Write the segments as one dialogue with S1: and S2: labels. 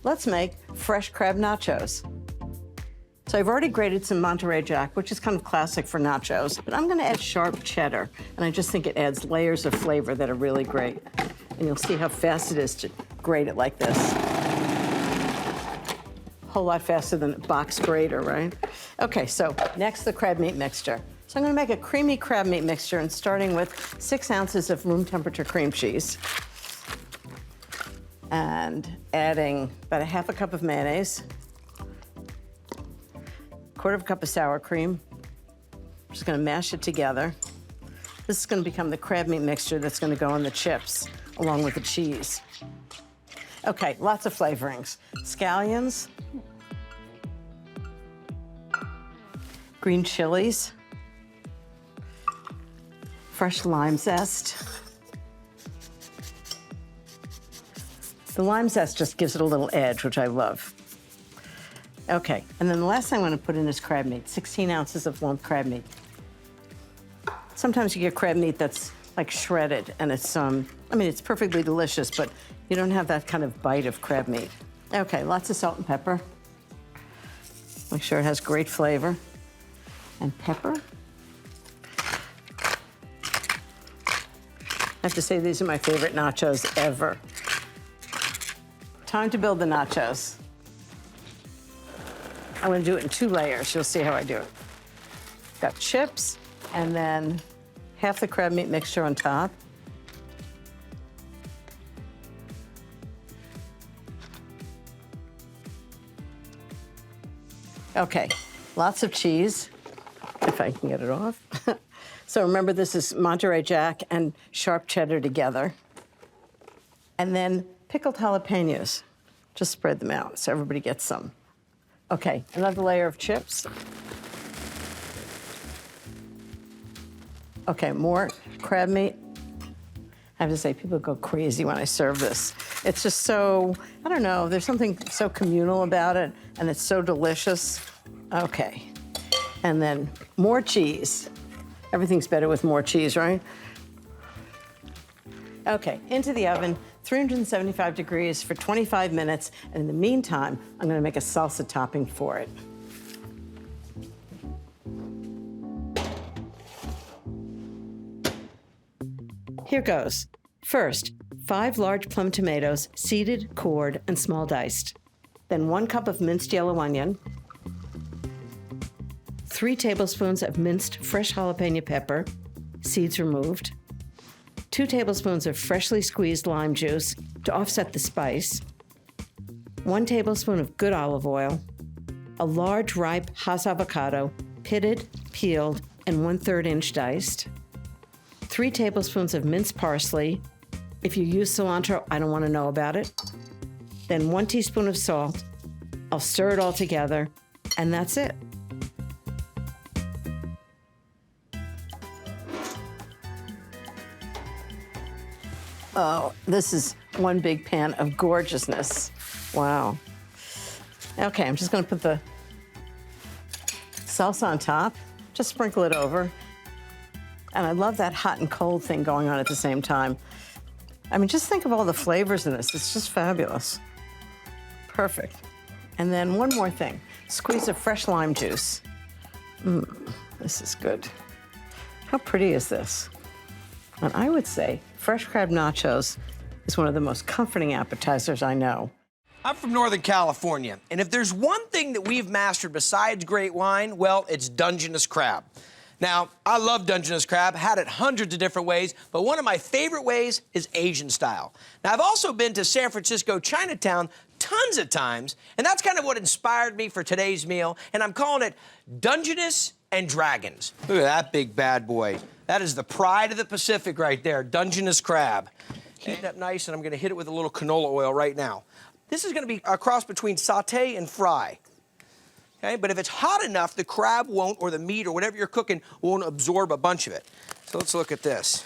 S1: let's make fresh crab nachos. So I've already grated some Monterey Jack, which is kind of classic for nachos, but I'm gonna add sharp cheddar, and I just think it adds layers of flavor that are really great. And you'll see how fast it is to grate it like this. A whole lot faster than a box grater, right? Okay, so next, the crab meat mixture. So I'm gonna make a creamy crab meat mixture, and starting with 6 ounces of room temperature cream cheese. And adding about 1/2 cup of mayonnaise, 1/4 cup of sour cream. I'm just gonna mash it together. This is gonna become the crab meat mixture that's gonna go on the chips, along with the cheese. Okay, lots of flavorings. Scallions, green chilies, fresh lime zest. The lime zest just gives it a little edge, which I love. Okay, and then the last thing I'm gonna put in is crab meat, 16 ounces of lump crab meat. Sometimes you get crab meat that's like shredded, and it's, I mean, it's perfectly delicious, but you don't have that kind of bite of crab meat. Okay, lots of salt and pepper. Make sure it has great flavor. And pepper. I have to say, these are my favorite nachos ever. Time to build the nachos. I'm gonna do it in 2 layers. You'll see how I do it. Got chips, and then half the crab meat mixture on top. Okay, lots of cheese, if I can get it off. So remember, this is Monterey Jack and sharp cheddar together. And then pickled jalapenos. Just spread them out so everybody gets some. Okay, another layer of chips. Okay, more crab meat. I have to say, people go crazy when I serve this. It's just so, I don't know, there's something so communal about it, and it's so delicious. Okay, and then more cheese. Everything's better with more cheese, right? Okay, into the oven, 375 degrees for 25 minutes, and in the meantime, I'm gonna make a salsa topping for it. Here goes. First, 5 large plum tomatoes, seeded, cored, and small diced. Then 1 cup of minced yellow onion, 3 tablespoons of minced fresh jalapeno pepper, seeds removed, 2 tablespoons of freshly squeezed lime juice to offset the spice, 1 tablespoon of good olive oil, a large ripe Hass avocado, pitted, peeled, and 1/3 inch diced, 3 tablespoons of minced parsley. If you use cilantro, I don't want to know about it. Then 1 teaspoon of salt. I'll stir it all together, and that's it. Oh, this is one big pan of gorgeousness. Wow. Okay, I'm just gonna put the salsa on top, just sprinkle it over. And I love that hot and cold thing going on at the same time. I mean, just think of all the flavors in this. It's just fabulous. Perfect. And then one more thing, squeeze of fresh lime juice. This is good. How pretty is this? And I would say fresh crab nachos is one of the most comforting appetizers I know.
S2: I'm from Northern California, and if there's one thing that we've mastered besides great wine, well, it's Dungeness crab. Now, I love Dungeness crab, had it hundreds of different ways, but one of my favorite ways is Asian style. Now, I've also been to San Francisco Chinatown tons of times, and that's kind of what inspired me for today's meal, and I'm calling it Dungeness and Dragons. Look at that big bad boy. That is the pride of the Pacific right there, Dungeness crab. Heat it up nice, and I'm gonna hit it with a little canola oil right now. This is gonna be a cross between saute and fry. Okay, but if it's hot enough, the crab won't, or the meat, or whatever you're cooking, won't absorb a bunch of it. So let's look at this.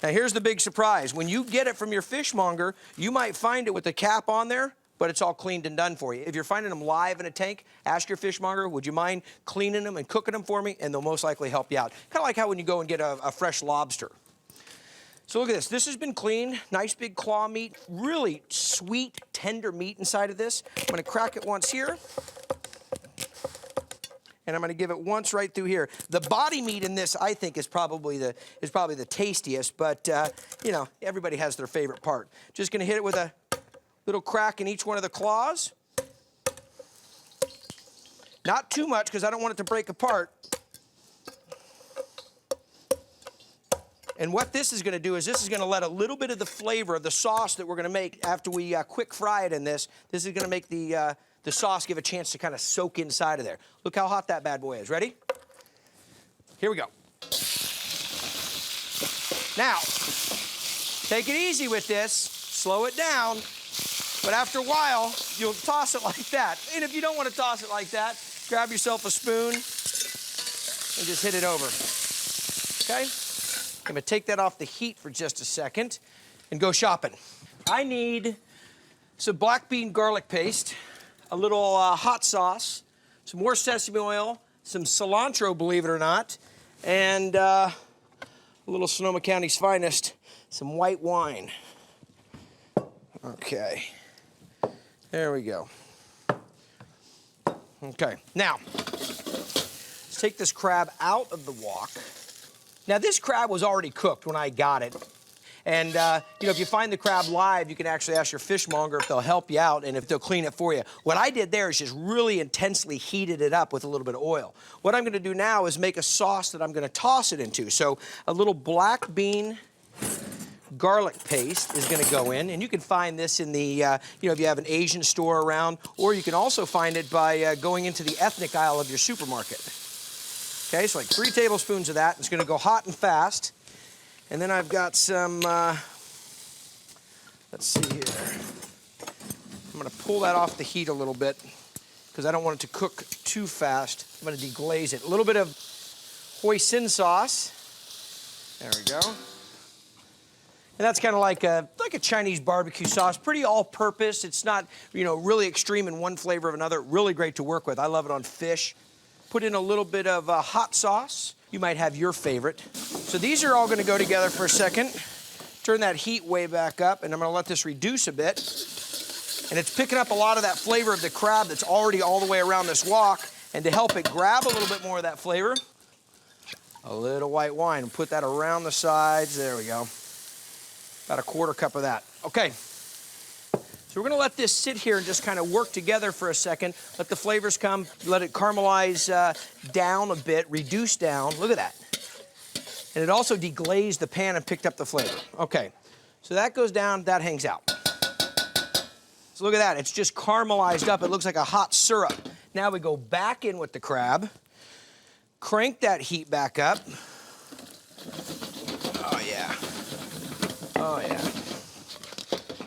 S2: Now here's the big surprise. When you get it from your fishmonger, you might find it with the cap on there, but it's all cleaned and done for you. If you're finding them live in a tank, ask your fishmonger, would you mind cleaning them and cooking them for me? And they'll most likely help you out. Kind of like how when you go and get a fresh lobster. So look at this. This has been cleaned. Nice big claw meat. Really sweet, tender meat inside of this. I'm gonna crack it once here. And I'm gonna give it once right through here. The body meat in this, I think, is probably the tastiest, but you know, everybody has their favorite part. Just gonna hit it with a little crack in each one of the claws. Not too much, because I don't want it to break apart. And what this is gonna do is this is gonna let a little bit of the flavor of the sauce that we're gonna make after we quick fry it in this. This is gonna make the sauce give a chance to kind of soak inside of there. Look how hot that bad boy is. Ready? Here we go. Now, take it easy with this. Slow it down. But after a while, you'll toss it like that. And if you don't want to toss it like that, grab yourself a spoon and just hit it over. Okay? I'm gonna take that off the heat for just a second and go shopping. I need some black bean garlic paste, a little hot sauce, some more sesame oil, some cilantro, believe it or not, and a little Sonoma County's finest, some white wine. Okay, there we go. Okay, now, let's take this crab out of the wok. Now, this crab was already cooked when I got it. And, you know, if you find the crab live, you can actually ask your fishmonger if they'll help you out and if they'll clean it for you. What I did there is just really intensely heated it up with a little bit of oil. What I'm gonna do now is make a sauce that I'm gonna toss it into. So a little black bean garlic paste is gonna go in, and you can find this in the, you know, if you have an Asian store around, or you can also find it by going into the ethnic aisle of your supermarket. Okay, so like 3 tablespoons of that. It's gonna go hot and fast. And then I've got some, let's see here. I'm gonna pull that off the heat a little bit because I don't want it to cook too fast. I'm gonna deglaze it. A little bit of hoisin sauce. There we go. And that's kind of like a Chinese barbecue sauce, pretty all-purpose. It's not, you know, really extreme in one flavor or another. Really great to work with. I love it on fish. Put in a little bit of hot sauce. You might have your favorite. So these are all gonna go together for a second. Turn that heat way back up, and I'm gonna let this reduce a bit. And it's picking up a lot of that flavor of the crab that's already all the way around this wok. And to help it grab a little bit more of that flavor, a little white wine. Put that around the sides. There we go. About a 1/4 cup of that. Okay. So we're gonna let this sit here and just kind of work together for a second. Let the flavors come, let it caramelize down a bit, reduce down. Look at that. And it also deglazed the pan and picked up the flavor. Okay, so that goes down, that hangs out. So look at that, it's just caramelized up. It looks like a hot syrup. Now we go back in with the crab, crank that heat back up. Oh yeah, oh yeah.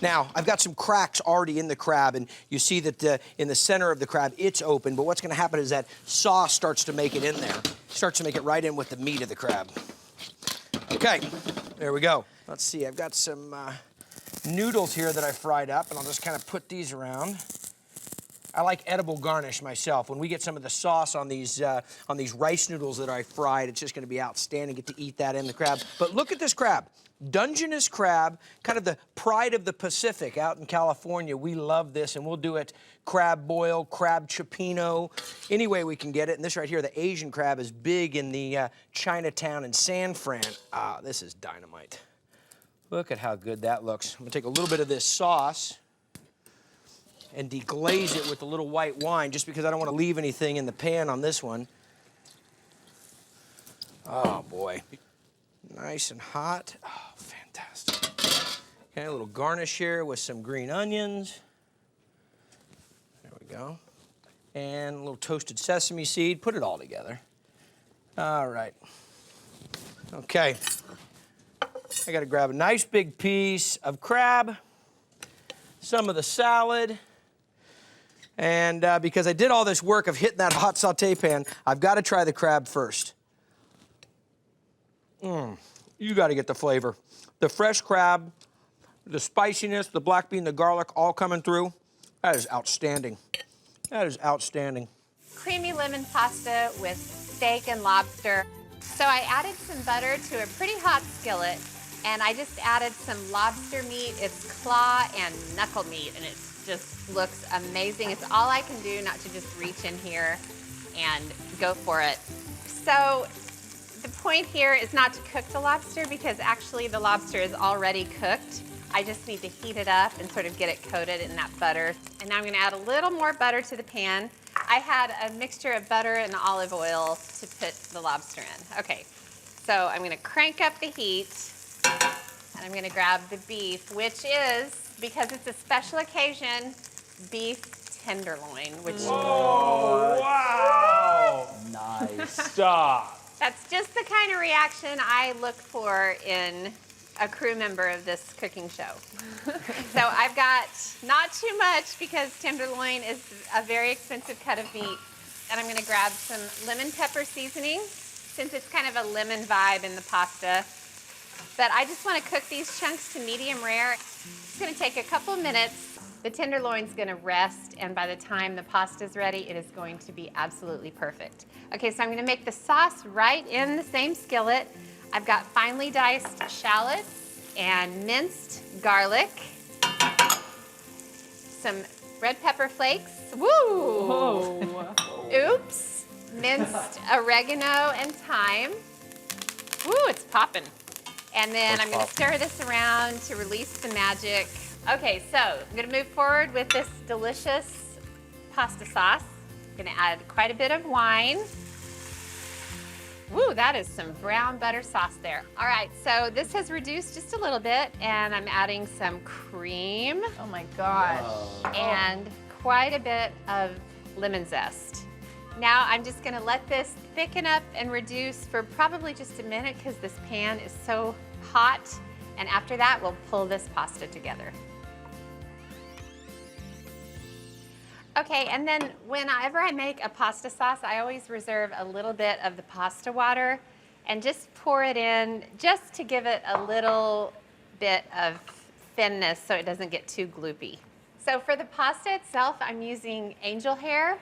S2: Now, I've got some cracks already in the crab, and you see that in the center of the crab, it's open, but what's gonna happen is that sauce starts to make it in there. Starts to make it right in with the meat of the crab. Okay, there we go. Let's see, I've got some noodles here that I fried up, and I'll just kind of put these around. I like edible garnish myself. When we get some of the sauce on these rice noodles that I fried, it's just gonna be outstanding. Get to eat that in the crab. But look at this crab. Dungeness crab, kind of the pride of the Pacific out in California. We love this, and we'll do it crab boil, crab cioppino, any way we can get it. And this right here, the Asian crab, is big in the Chinatown and San Fran. Ah, this is dynamite. Look at how good that looks. I'm gonna take a little bit of this sauce and deglaze it with a little white wine, just because I don't want to leave anything in the pan on this one. Oh, boy. Nice and hot. Oh, fantastic. Okay, a little garnish here with some green onions. There we go. And a little toasted sesame seed. Put it all together. All right. Okay. I got to grab a nice big piece of crab, some of the salad, and because I did all this work of hitting that hot saute pan, I've got to try the crab first. You got to get the flavor. The fresh crab, the spiciness, the black bean, the garlic, all coming through. That is outstanding. That is outstanding.
S3: Creamy lemon pasta with steak and lobster. So I added some butter to a pretty hot skillet, and I just added some lobster meat. It's claw and knuckle meat, and it's just looks amazing. It's all I can do not to just reach in here and go for it. So the point here is not to cook the lobster because actually the lobster is already cooked. I just need to heat it up and sort of get it coated in that butter. And now I'm gonna add a little more butter to the pan. I had a mixture of butter and olive oil to put the lobster in. Okay, so I'm gonna crank up the heat and I'm gonna grab the beef, which is, because it's a special occasion, beef tenderloin, which...
S4: Oh, wow!
S5: Nice.
S4: Stop.
S3: That's just the kind of reaction I look for in a crew member of this cooking show. So I've got not too much because tenderloin is a very expensive cut of meat. And I'm gonna grab some lemon pepper seasoning since it's kind of a lemon vibe in the pasta. But I just wanna cook these chunks to medium rare. It's gonna take a couple minutes. The tenderloin's gonna rest, and by the time the pasta's ready, it is going to be absolutely perfect. Okay, so I'm gonna make the sauce right in the same skillet. I've got finely diced shallots and minced garlic, some red pepper flakes, woo!
S4: Whoa.
S3: Oops, minced oregano and thyme. Woo, it's popping. And then I'm gonna stir this around to release the magic. Okay, so I'm gonna move forward with this delicious pasta sauce. I'm gonna add quite a bit of wine. Woo, that is some brown butter sauce there. All right, so this has reduced just a little bit, and I'm adding some cream.
S6: Oh my gosh.
S3: And quite a bit of lemon zest. Now I'm just gonna let this thicken up and reduce for probably just a minute because this pan is so hot. And after that, we'll pull this pasta together. Okay, and then whenever I make a pasta sauce, I always reserve a little bit of the pasta water and just pour it in just to give it a little bit of thinness so it doesn't get too gloopy. So for the pasta itself, I'm using angel hair,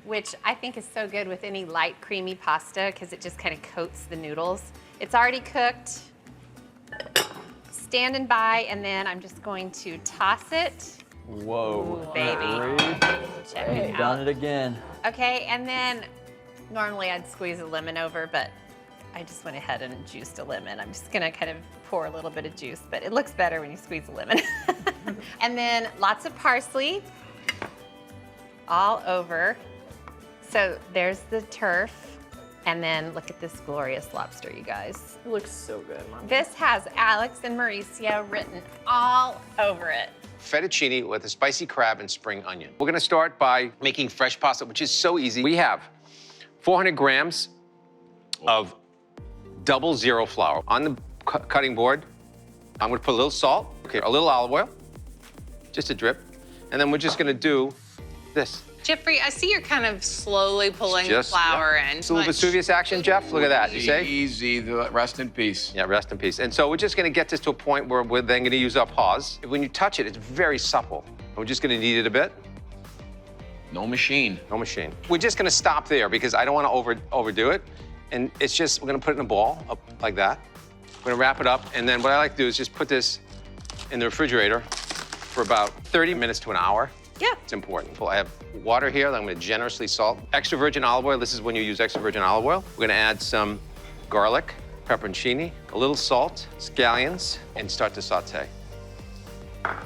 S3: which I think is so good with any light creamy pasta because it just kind of coats the noodles. It's already cooked, standing by, and then I'm just going to toss it.
S5: Whoa.
S3: Ooh, baby. Check it out.
S5: Done it again.
S3: Okay, and then normally I'd squeeze a lemon over, but I just went ahead and juiced a lemon. I'm just gonna kind of pour a little bit of juice, but it looks better when you squeeze a lemon. And then lots of parsley all over. So there's the turf. And then look at this glorious lobster, you guys.
S6: It looks so good, Mom.
S3: This has Alex and Mauricio written all over it.
S7: Fettuccine with a spicy crab and spring onion. We're gonna start by making fresh pasta, which is so easy. We have 400 grams of 00 flour. On the cutting board, I'm gonna put a little salt, okay, a little olive oil, just a drip, and then we're just gonna do this.
S8: Geoffrey, I see you're kind of slowly pulling
S7: Just,
S8: the flour in.
S7: It's a little Vesuvius action, Jeff. Look at that, you see?
S4: Easy, rest in peace.
S7: Yeah, rest in peace. And so we're just gonna get this to a point where we're then gonna use our paws. When you touch it, it's very supple. And we're just gonna knead it a bit.
S4: No machine.
S7: No machine. We're just gonna stop there because I don't wanna overdo it. And it's just, we're gonna put it in a ball, up like that. We're gonna wrap it up, and then what I like to do is just put this in the refrigerator for about 30 minutes to an hour.
S3: Yeah.
S7: It's important. I have water here that I'm gonna generously salt. Extra virgin olive oil, this is when you use extra virgin olive oil. We're gonna add some garlic, pepperoncini, a little salt, scallions, and start to saute.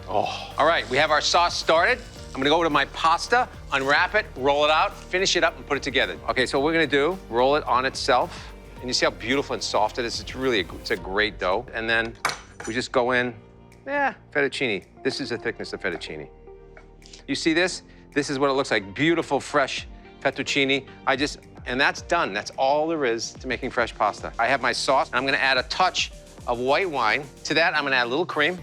S7: Oh. All right, we have our sauce started. I'm gonna go to my pasta, unwrap it, roll it out, finish it up, and put it together. Okay, so what we're gonna do, roll it on itself. And you see how beautiful and soft it is? It's really, it's a great dough. And then we just go in, fettuccine. This is the thickness of fettuccine. You see this? This is what it looks like. Beautiful, fresh fettuccine. And that's done. That's all there is to making fresh pasta. I have my sauce, and I'm gonna add a touch of white wine. To that, I'm gonna add a little cream,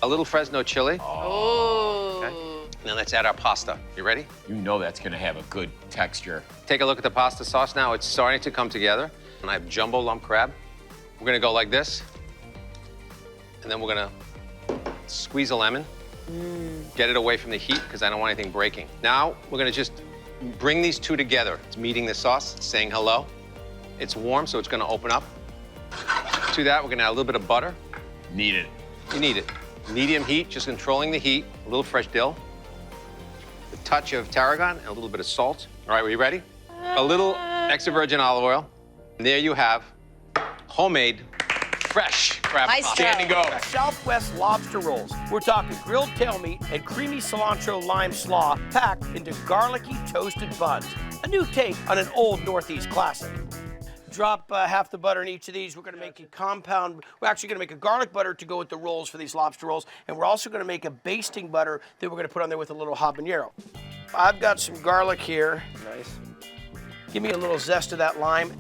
S7: a little Fresno chili.
S8: Oh.
S7: Okay. Now let's add our pasta. You ready?
S4: You know that's gonna have a good texture.
S7: Take a look at the pasta sauce now. It's starting to come together. And I have jumbo lump crab. We're gonna go like this. And then we're gonna squeeze a lemon. Get it away from the heat because I don't want anything breaking. Now, we're gonna just bring these two together. It's meeting the sauce, it's saying hello. It's warm, so it's gonna open up. To that, we're gonna add a little bit of butter.
S4: Need it.
S7: You need it. Medium heat, just controlling the heat. A little fresh dill. a touch of tarragon, and a little bit of salt. All right, are you ready? A little extra virgin olive oil. And there you have homemade, fresh crab
S8: Nice
S7: cakes.
S8: job.
S2: And go. Southwest lobster rolls. We're talking grilled tail meat and creamy cilantro lime slaw packed into garlicky toasted buns. A new take on an old Northeast classic. Drop half the butter in each of these. We're going to make a compound. We're actually going to make a garlic butter to go with the rolls for these lobster rolls. And we're also going to make a basting butter that we're going to put on there with a little habanero. I've got some garlic here.
S6: Nice.
S2: Give me a little zest of that lime.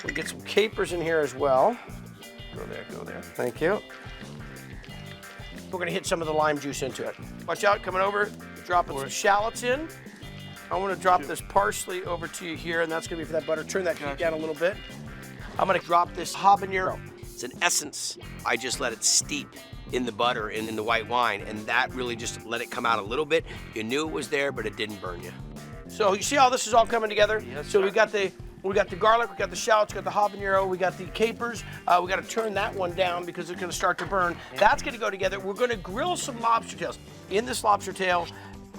S2: We'll get some capers in here as well.
S6: Go there, go there.
S2: Thank you. We're gonna hit some of the lime juice into it. Watch out, coming over, dropping some shallots in. I wanna drop this parsley over to you here, and that's gonna be for that butter. Turn that heat down a little bit. I'm gonna drop this habanero. It's an essence. I just let it steep in the butter and in the white wine, and that really just let it come out a little bit. You knew it was there, but it didn't burn you. So you see how this is all coming together?
S6: Yes,
S2: so
S6: sir.
S2: we got the garlic, we got the shallots, we got the habanero, we got the capers. We got to turn that one down because it's going to start to burn. That's going to go together. We're going to grill some lobster tails. In this lobster tail,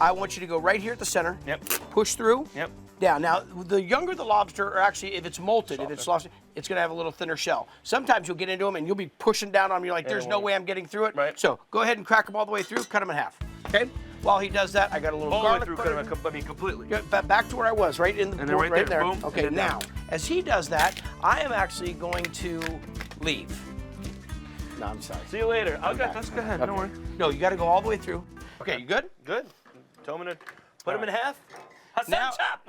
S2: I want you to go right here at the center.
S6: Yep.
S2: Push through.
S6: Yep.
S2: Down. Now, the younger the lobster, or actually, if it's molted, if it's lobster, it's going to have a little thinner shell. Sometimes you'll get into them and you'll be pushing down on them. You're like, there's no way I'm getting through it.
S6: Right.
S2: So go ahead and crack them all the way through. Cut them in half. Okay. While he does that, I got a little
S6: All the way
S2: garlic
S6: through,
S2: butter.
S6: I mean, completely.
S2: Back to where I was, right in the
S6: And then
S2: board,
S6: right there,
S2: there.
S6: boom,
S2: Okay,
S6: and then
S2: now,
S6: down.
S2: as he does that, I am actually going to leave. No, I'm sorry.
S6: See you later. I got this. Go ahead. Don't worry.
S2: No, you got to go all the way through. Okay, you good?
S6: Good. Tell me to put them in half.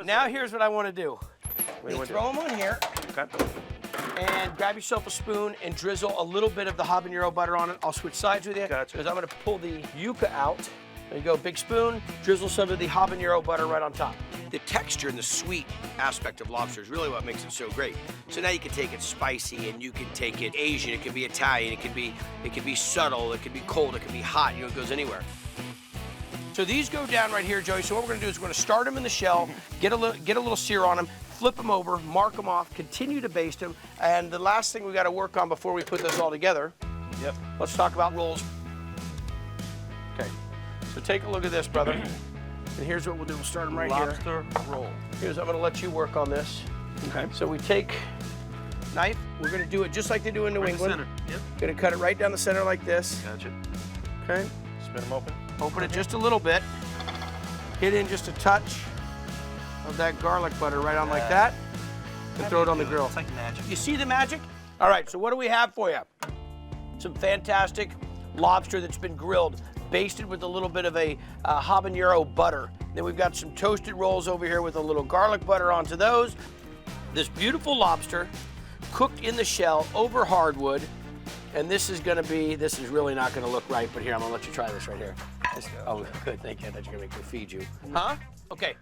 S2: Now here's what I want to do.
S6: Wait, what
S2: Throw them on here
S6: Okay.
S2: and grab yourself a spoon and drizzle a little bit of the habanero butter on it. I'll switch sides with you
S6: Gotcha.
S2: because I'm going to pull the yuca out. There you go, big spoon. Drizzle some of the habanero butter right on top. The texture and the sweet aspect of lobster is really what makes it so great. So now you can take it spicy and you can take it Asian, it can be Italian, it can be subtle, it can be cold, it can be hot, it goes anywhere. So these go down right here, Joey. So what we're gonna do is we're gonna start them in the shell, get a little sear on them, flip them over, mark them off, continue to baste them. And the last thing we gotta work on before we put this all together,
S6: Yep.
S2: let's talk about rolls. Okay, so take a look at this, brother. And here's what we'll do, we'll start them right here.
S6: Lobster roll.
S2: Here's, I'm gonna let you work on this.
S6: Okay.
S2: So we take knife, we're gonna do it just like they do in New England.
S6: Center. Yep.
S2: Gonna cut it right down the center like this,
S6: Gotcha.
S2: okay?
S6: Spin them open.
S2: Open it just a little bit. Hit in just a touch of that garlic butter right on like that. And throw it on the grill.
S6: It's like magic.
S2: You see the magic? All right, so what do we have for you? Some fantastic lobster that's been grilled, basted with a little bit of a habanero butter. Then we've got some toasted rolls over here with a little garlic butter onto those. This beautiful lobster cooked in the shell over hardwood. And this is really not gonna look right, but here, I'm gonna let you try this right here. Oh, good, thank you. I thought you were gonna make me feed you. Huh? Okay.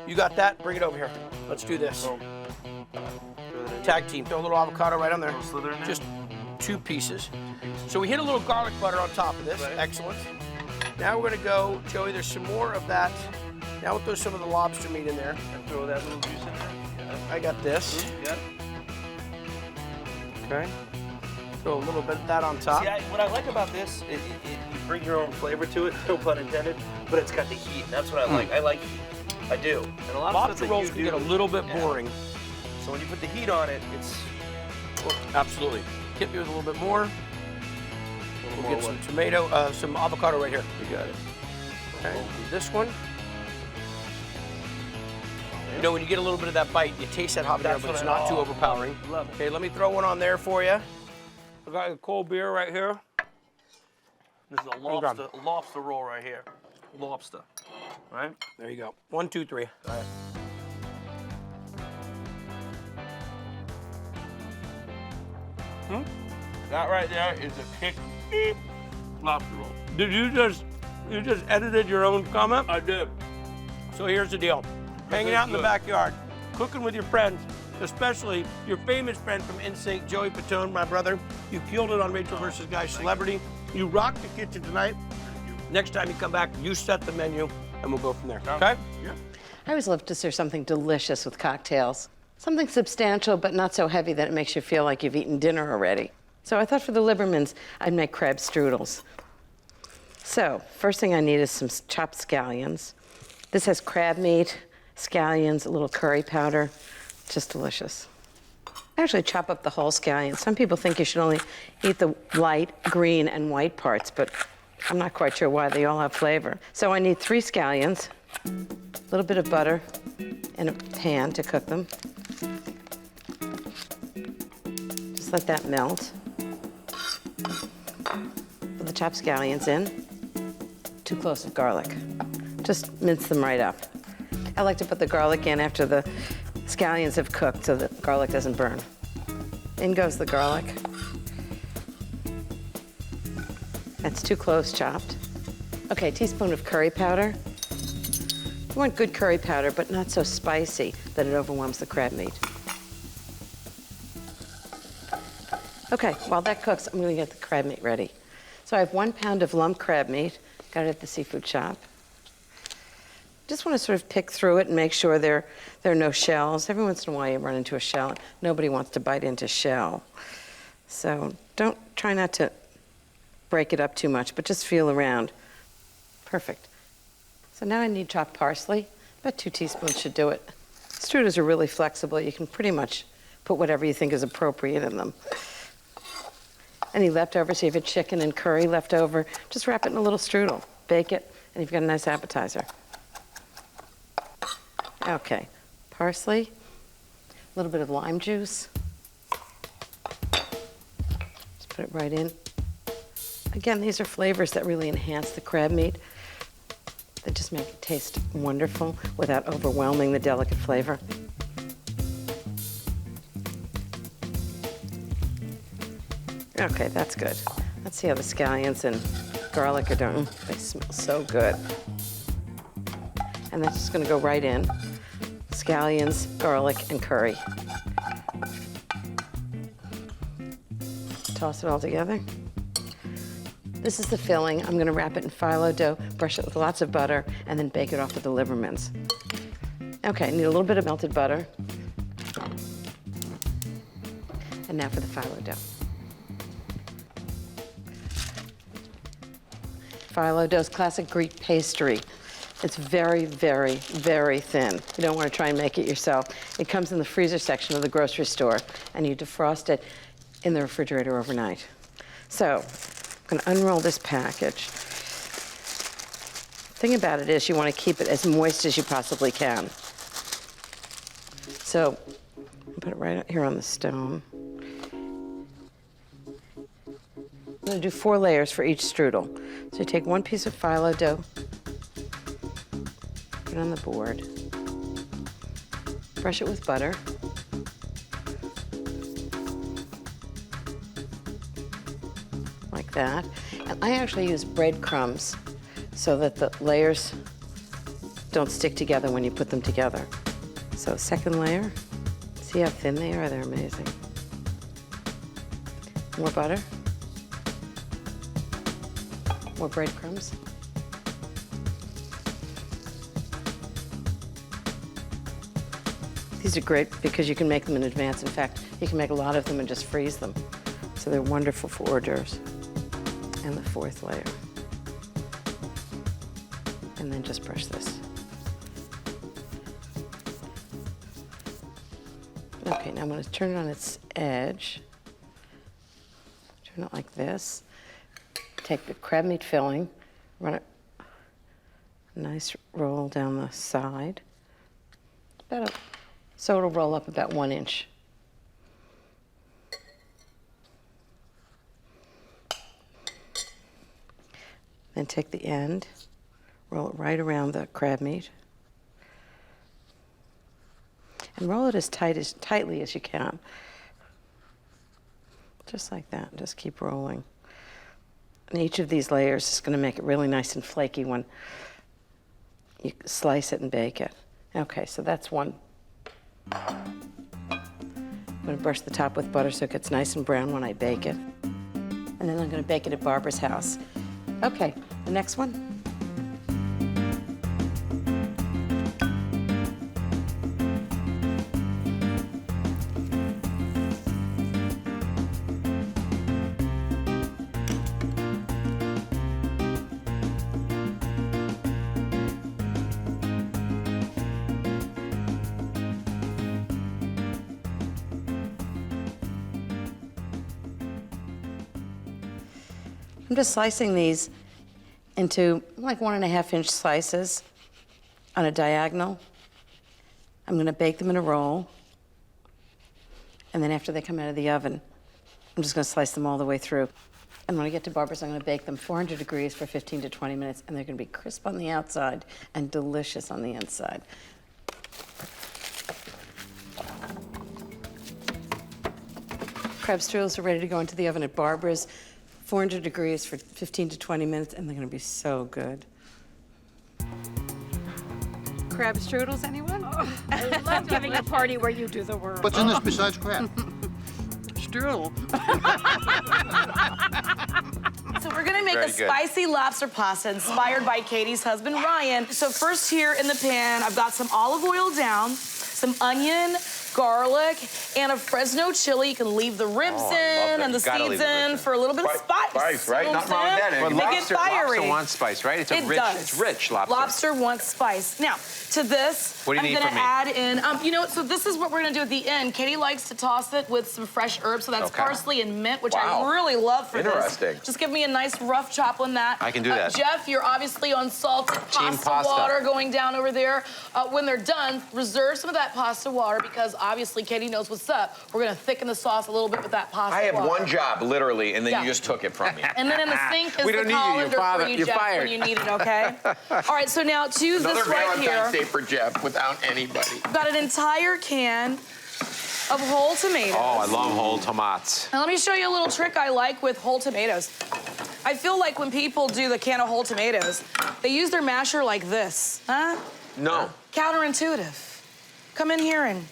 S2: You got that? Bring it over here. Let's do this. Tag team. Throw a little avocado right on there.
S6: Slither in there?
S2: Just 2 pieces. So we hit a little garlic butter on top of this.
S6: Right.
S2: Excellent. Now we're gonna go, Joey, there's some more of that. Now we'll throw some of the lobster meat in there.
S6: And throw that little juice in there.
S2: I got this.
S6: Yep.
S2: Okay. Throw a little bit of that on top.
S6: See, what I like about this is you bring your own flavor to it, no pun intended, but it's got the heat. And that's what I like. I like heat. I do. And a lot of
S2: Lobster
S6: stuff that
S2: rolls
S6: you
S2: can
S6: do,
S2: get a little bit boring.
S6: So when you put the heat on it, it's
S2: Absolutely. Hit me with a little bit more. We'll
S6: more
S2: get some
S6: what?
S2: tomato, some avocado right here.
S6: You got it.
S2: Okay, do this one. You know, when you get a little bit of that bite, you taste that habanero,
S6: That's
S2: but it's
S6: what I
S2: not too
S6: love.
S2: overpowering.
S6: Love it.
S2: Okay, let me throw one on there for you. I got a cold beer right here.
S6: This is a lobster roll right here. Lobster. Right?
S2: There you go. 1, 2, 3.
S6: All right. That right there is a kick lobster roll.
S2: Did you just edited your own comment?
S6: I did.
S2: So here's the deal. Hanging out in the
S6: good.
S2: backyard, cooking with your friends, especially your famous friend from NSYNC, Joey Patone, my brother. You killed it on Rachel vs. Guy Celebrity. You rocked the kitchen tonight. Next time you come back, you set the menu, and we'll go from there, okay?
S6: Yeah.
S1: I always love to serve something delicious with cocktails. Something substantial, but not so heavy that it makes you feel like you've eaten dinner already. So I thought for the Libermans, I'd make crab strudels. So, first thing I need is some chopped scallions. This has crab meat, scallions, a little curry powder, just delicious. I actually chop up the whole scallion. Some people think you should only eat the light, green, and white parts, but I'm not quite sure why. They all have flavor. So I need 3 scallions, a little bit of butter in a pan to cook them. Just let that melt. Put the chopped scallions in. 2 cloves of garlic. Just mince them right up. I like to put the garlic in after the scallions have cooked so the garlic doesn't burn. In goes the garlic. That's 2 cloves chopped. Okay, a teaspoon of curry powder. You want good curry powder, but not so spicy that it overwhelms the crab meat. Okay, while that cooks, I'm gonna get the crab meat ready. So I have 1 pound of lump crab meat, got it at the seafood shop. Just want to sort of pick through it and make sure there are no shells. Every once in a while you run into a shell. Nobody wants to bite into shell. So try not to break it up too much, but just feel around. Perfect. So now I need chopped parsley. About 2 teaspoons should do it. Strudels are really flexible. You can pretty much put whatever you think is appropriate in them. Any leftovers, so you have a chicken and curry left over, just wrap it in a little strudel, bake it, and you've got a nice appetizer. Okay, parsley, a little bit of lime juice. Just put it right in. Again, these are flavors that really enhance the crab meat. They just make it taste wonderful without overwhelming the delicate flavor. Okay, that's good. Let's see how the scallions and garlic are doing. They smell so good. And that's just gonna go right in. Scallions, garlic, and curry. Toss it all together. This is the filling. I'm gonna wrap it in phyllo dough, brush it with lots of butter, and then bake it off with the liver mince. Okay, need a little bit of melted butter. And now for the phyllo dough. Phyllo dough is classic Greek pastry. It's very, very, very thin. You don't want to try and make it yourself. It comes in the freezer section of the grocery store, and you defrost it in the refrigerator overnight. So, I'm going to unroll this package. The thing about it is you want to keep it as moist as you possibly can. So, I'll put it right out here on the stone. I'm going to do 4 layers for each strudel. So you take 1 piece of phyllo dough, put it on the board, brush it with butter, like that. And I actually use breadcrumbs so that the layers don't stick together when you put them together. So 2nd layer, see how thin they are? They're amazing. More butter. More breadcrumbs. These are great because you can make them in advance. In fact, you can make a lot of them and just freeze them. So they're wonderful for hors d'oeuvres. And the 4th layer. And then just brush this. Okay, now I'm going to turn it on its edge. Turn it like this. Take the crab meat filling, run it a nice roll down the side. So it'll roll up about 1 inch. Then take the end, roll it right around the crab meat. And roll it as tightly as you can. Just like that, just keep rolling. And each of these layers is going to make it really nice and flaky when you slice it and bake it. Okay, so that's one. I'm going to brush the top with butter so it gets nice and brown when I bake it. And then I'm going to bake it at Barbara's house. Okay, the next one. I'm just slicing these into like 1.5-inch slices on a diagonal. I'm gonna bake them in a roll. And then after they come out of the oven, I'm just gonna slice them all the way through. And when I get to Barbara's, I'm gonna bake them 400 degrees for 15 to 20 minutes, and they're gonna be crisp on the outside and delicious on the inside. Crab strudels are ready to go into the oven at Barbara's, 400 degrees for 15 to 20 minutes, and they're gonna be so good.
S5: Crab strudels, anyone? I love giving a party where you do the work.
S9: What's in this besides crab?
S5: Strudel.
S10: So we're gonna make
S7: Very
S10: a
S7: good.
S10: spicy lobster pasta inspired by Katie's husband, Ryan. So first here in the pan, I've got some olive oil down, some onion, garlic, and a Fresno chili. You can leave the ribs
S7: Oh, I love
S10: in
S7: that.
S10: and the
S7: You gotta leave
S10: seeds
S7: the ribs
S10: in
S7: in.
S10: for a little bit of spice.
S4: Spice, right?
S10: You know
S4: Nothing
S10: what I'm
S4: wrong with
S10: saying?
S4: that,
S7: But
S10: Make
S7: lobster,
S10: it fiery.
S7: lobster wants spice, right? It's a
S10: It
S7: rich,
S10: does.
S7: it's rich lobster.
S10: Lobster wants spice. Now, to this,
S7: What do you
S10: I'm
S7: need
S10: gonna
S7: from me?
S10: add in, you know what, so this is what we're gonna do at the end. Katie likes to toss it with some fresh herbs, so that's
S7: Okay.
S10: parsley and mint, which
S4: Wow.
S10: I really love for
S4: Interesting.
S10: this. Just give me a nice rough chop on that.
S7: I can do that.
S10: Jeff, you're obviously on salted
S7: Team
S10: pasta
S7: pasta.
S10: water going down over there. When they're done, reserve some of that pasta water because obviously Katie knows what's up. We're gonna thicken the sauce a little bit with that pasta
S4: I have
S10: water.
S4: one job, literally, and then
S10: Yeah.
S4: you just took it from me.
S10: And then in the sink is
S7: We
S10: the
S7: don't need you. You're
S10: colander
S7: fired.
S10: for you,
S7: You're
S10: Jeff,
S7: fired.
S10: when you need it, okay? All right, so now to use
S4: Another
S10: this right here.
S4: Valentine's Day for Jeff without anybody.
S10: Got an entire can of whole tomatoes.
S7: Oh, I love whole tomatoes.
S10: Now let me show you a little trick I like with whole tomatoes. I feel like when people do the can of whole tomatoes, they use their masher like this, huh?
S4: No.
S10: Counterintuitive. Come in here and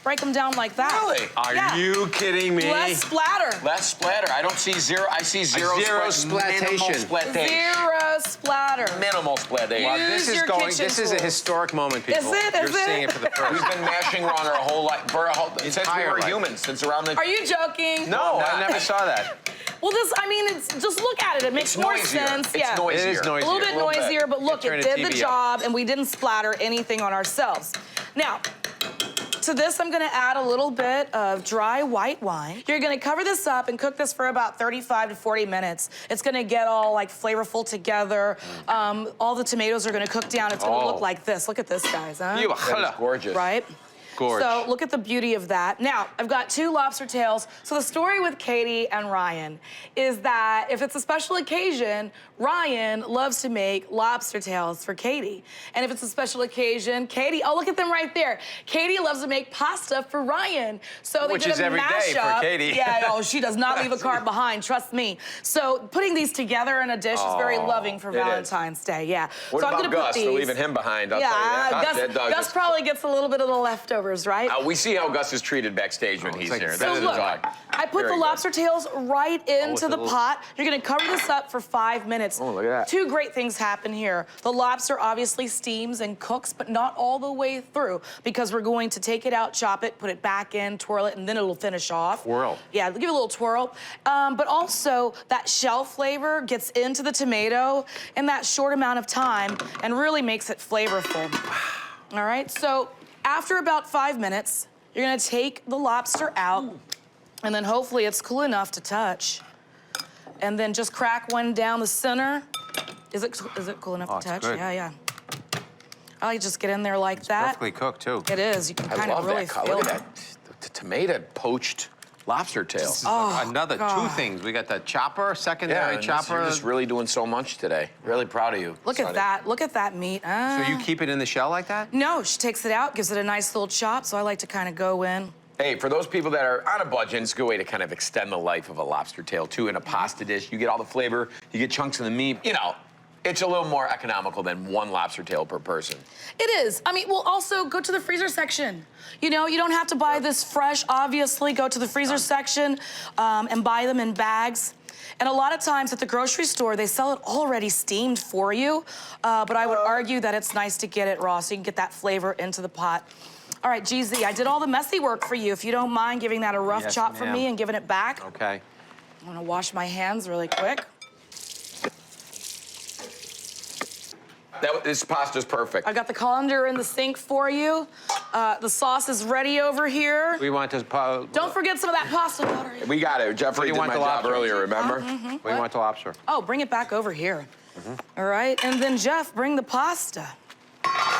S10: break them down like that.
S4: Really?
S7: Are
S10: Yeah.
S7: you kidding me?
S10: Less splatter.
S4: Less splatter. I don't see zero. I see zero,
S7: zero
S4: minimal
S7: splattation.
S4: splattation.
S10: Zero splatter.
S4: Minimal splattation.
S7: Well,
S10: Use
S7: this
S10: your
S7: is going.
S10: kitchen
S7: This is a
S10: tools.
S7: historic moment, people.
S10: Is it?
S7: You're
S10: Is it?
S7: seeing it for the first.
S4: We've been mashing wrong our whole life, since we
S7: Entire
S4: were
S7: life.
S4: humans, since around the.
S10: Are you joking?
S4: No,
S7: I never saw that.
S10: Well, this, I mean, it's just look at it. It makes
S4: It's
S10: more
S4: noisier.
S10: sense.
S4: It's
S10: Yeah.
S4: noisier.
S7: It is noisier.
S10: A little bit noisier, but look,
S7: Turn
S10: it
S7: the
S10: did the
S7: TV up.
S10: job, and we didn't splatter anything on ourselves. Now, to this, I'm gonna add a little bit of dry white wine. You're gonna cover this up and cook this for about 35 to 40 minutes. It's gonna get all like flavorful together. All the tomatoes are gonna cook down. It's gonna
S7: Oh.
S10: look like this. Look at this, guys, huh?
S7: You
S4: That is gorgeous.
S10: Right?
S7: Gorge.
S10: So look at the beauty of that. Now, I've got 2 lobster tails. So the story with Katie and Ryan is that if it's a special occasion, Ryan loves to make lobster tails for Katie. And if it's a special occasion, Katie, oh, look at them right there. Katie loves to make pasta for Ryan. So they
S7: Which
S10: did
S7: is
S10: a
S7: every day for
S10: mashup.
S7: Katie.
S10: Yeah, oh, she does not leave a card behind, trust me. So putting these together in a dish is very loving for
S4: it is.
S10: Valentine's Day, yeah.
S4: What
S10: so I'm
S4: about
S10: gonna put
S4: Gus?
S10: these.
S4: They're leaving him behind. I'll tell you
S10: Yeah,
S4: that. That does
S10: Gus
S4: it.
S10: probably gets a little bit of the leftovers, right?
S4: We see how Gus is treated backstage when he's
S7: like-
S4: here.
S7: So
S4: That is a
S10: look,
S4: dog.
S10: I put
S4: Very
S10: the
S4: good.
S10: lobster tails right into
S7: a
S10: the
S7: little-
S10: pot. You're gonna cover this up for 5 minutes.
S4: Oh, look at that.
S10: 2 great things happen here. The lobster obviously steams and cooks, but not all the way through because we're going to take it out, chop it, put it back in, twirl it, and then it'll finish off.
S7: Twirl.
S10: Yeah, give it a little twirl. But also that shell flavor gets into the tomato in that short amount of time and really makes it flavorful. All right, so after about 5 minutes, you're gonna take the lobster out, and then hopefully it's cool enough to touch. And then just crack one down the center. Is it cool enough
S7: Oh,
S10: to touch?
S7: it's good.
S10: Yeah, yeah. I like just get in there like that.
S7: Perfectly cooked too.
S10: It is. You can
S4: I
S10: kind of
S4: love
S10: really
S4: that color.
S10: feel
S4: Look
S10: it.
S4: at that. The tomato poached lobster tail.
S7: Another 2
S10: God.
S7: things. We got the chopper, secondary
S4: and
S7: chopper.
S4: You're just really doing so much today. Really proud of you.
S10: Look at
S4: Sonny.
S10: that. Look at that meat.
S7: So you keep it in the shell like that?
S10: No, she takes it out, gives it a nice little chop, so I like to kind of go in.
S4: Hey, for those people that are on a budget, it's a good way to kind of extend the life of a lobster tail, too. In a pasta dish, you get all the flavor, you get chunks of the meat. You know, it's a little more economical than 1 lobster tail per person.
S10: It is. I mean, well, also go to the freezer section. You know, you don't have to buy this fresh, obviously. Go to the freezer section and buy them in bags. And a lot of times at the grocery store, they sell it already steamed for you. But I would argue that it's nice to get it raw so you can get that flavor into the pot. All right, GZ, I did all the messy work for you. If you don't mind giving that a rough
S7: Yes,
S10: chop for
S7: ma'am.
S10: me and giving it back.
S7: Okay.
S10: I'm gonna wash my hands really quick.
S4: This pasta's perfect.
S10: I got the colander in the sink for you. The sauce is ready over here.
S7: We want to...
S10: Don't forget some of that pasta water.
S4: We got it. Jeffrey did my job earlier, remember?
S7: We want the lobster.
S10: Oh, bring it back over here. All right, and then Jeff, bring the pasta.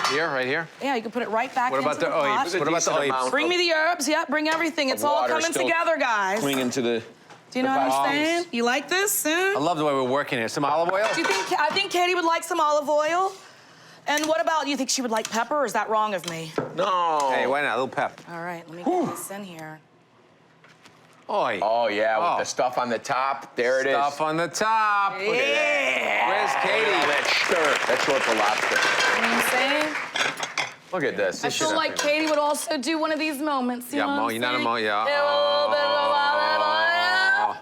S7: Here, right here?
S10: Yeah, you can put it right back into the pot.
S7: What about the herbs?
S10: Bring me the herbs. Yeah, bring everything. It's all coming together, guys.
S4: Coming into the...
S10: Do you know what I'm saying? You like this?
S7: I love the way we're working here. Some olive oil?
S10: I think Katie would like some olive oil. And what about, do you think she would like pepper, or is that wrong of me?
S4: No.
S7: Hey, why not? A little pep.
S10: All right, let me get this in here.
S7: Oy.
S4: Oh, yeah, with the stuff on the top. There it is.
S7: Stuff on the top.
S10: Yeah.
S7: Look at that. Where's Katie?
S4: That's short for lobster.
S10: You know what I'm saying?
S4: Look at this.
S10: I feel like Katie would also do one of these moments. You know what I'm
S7: you're not a
S10: saying?
S7: mo, yeah.
S10: A little bit of olive oil.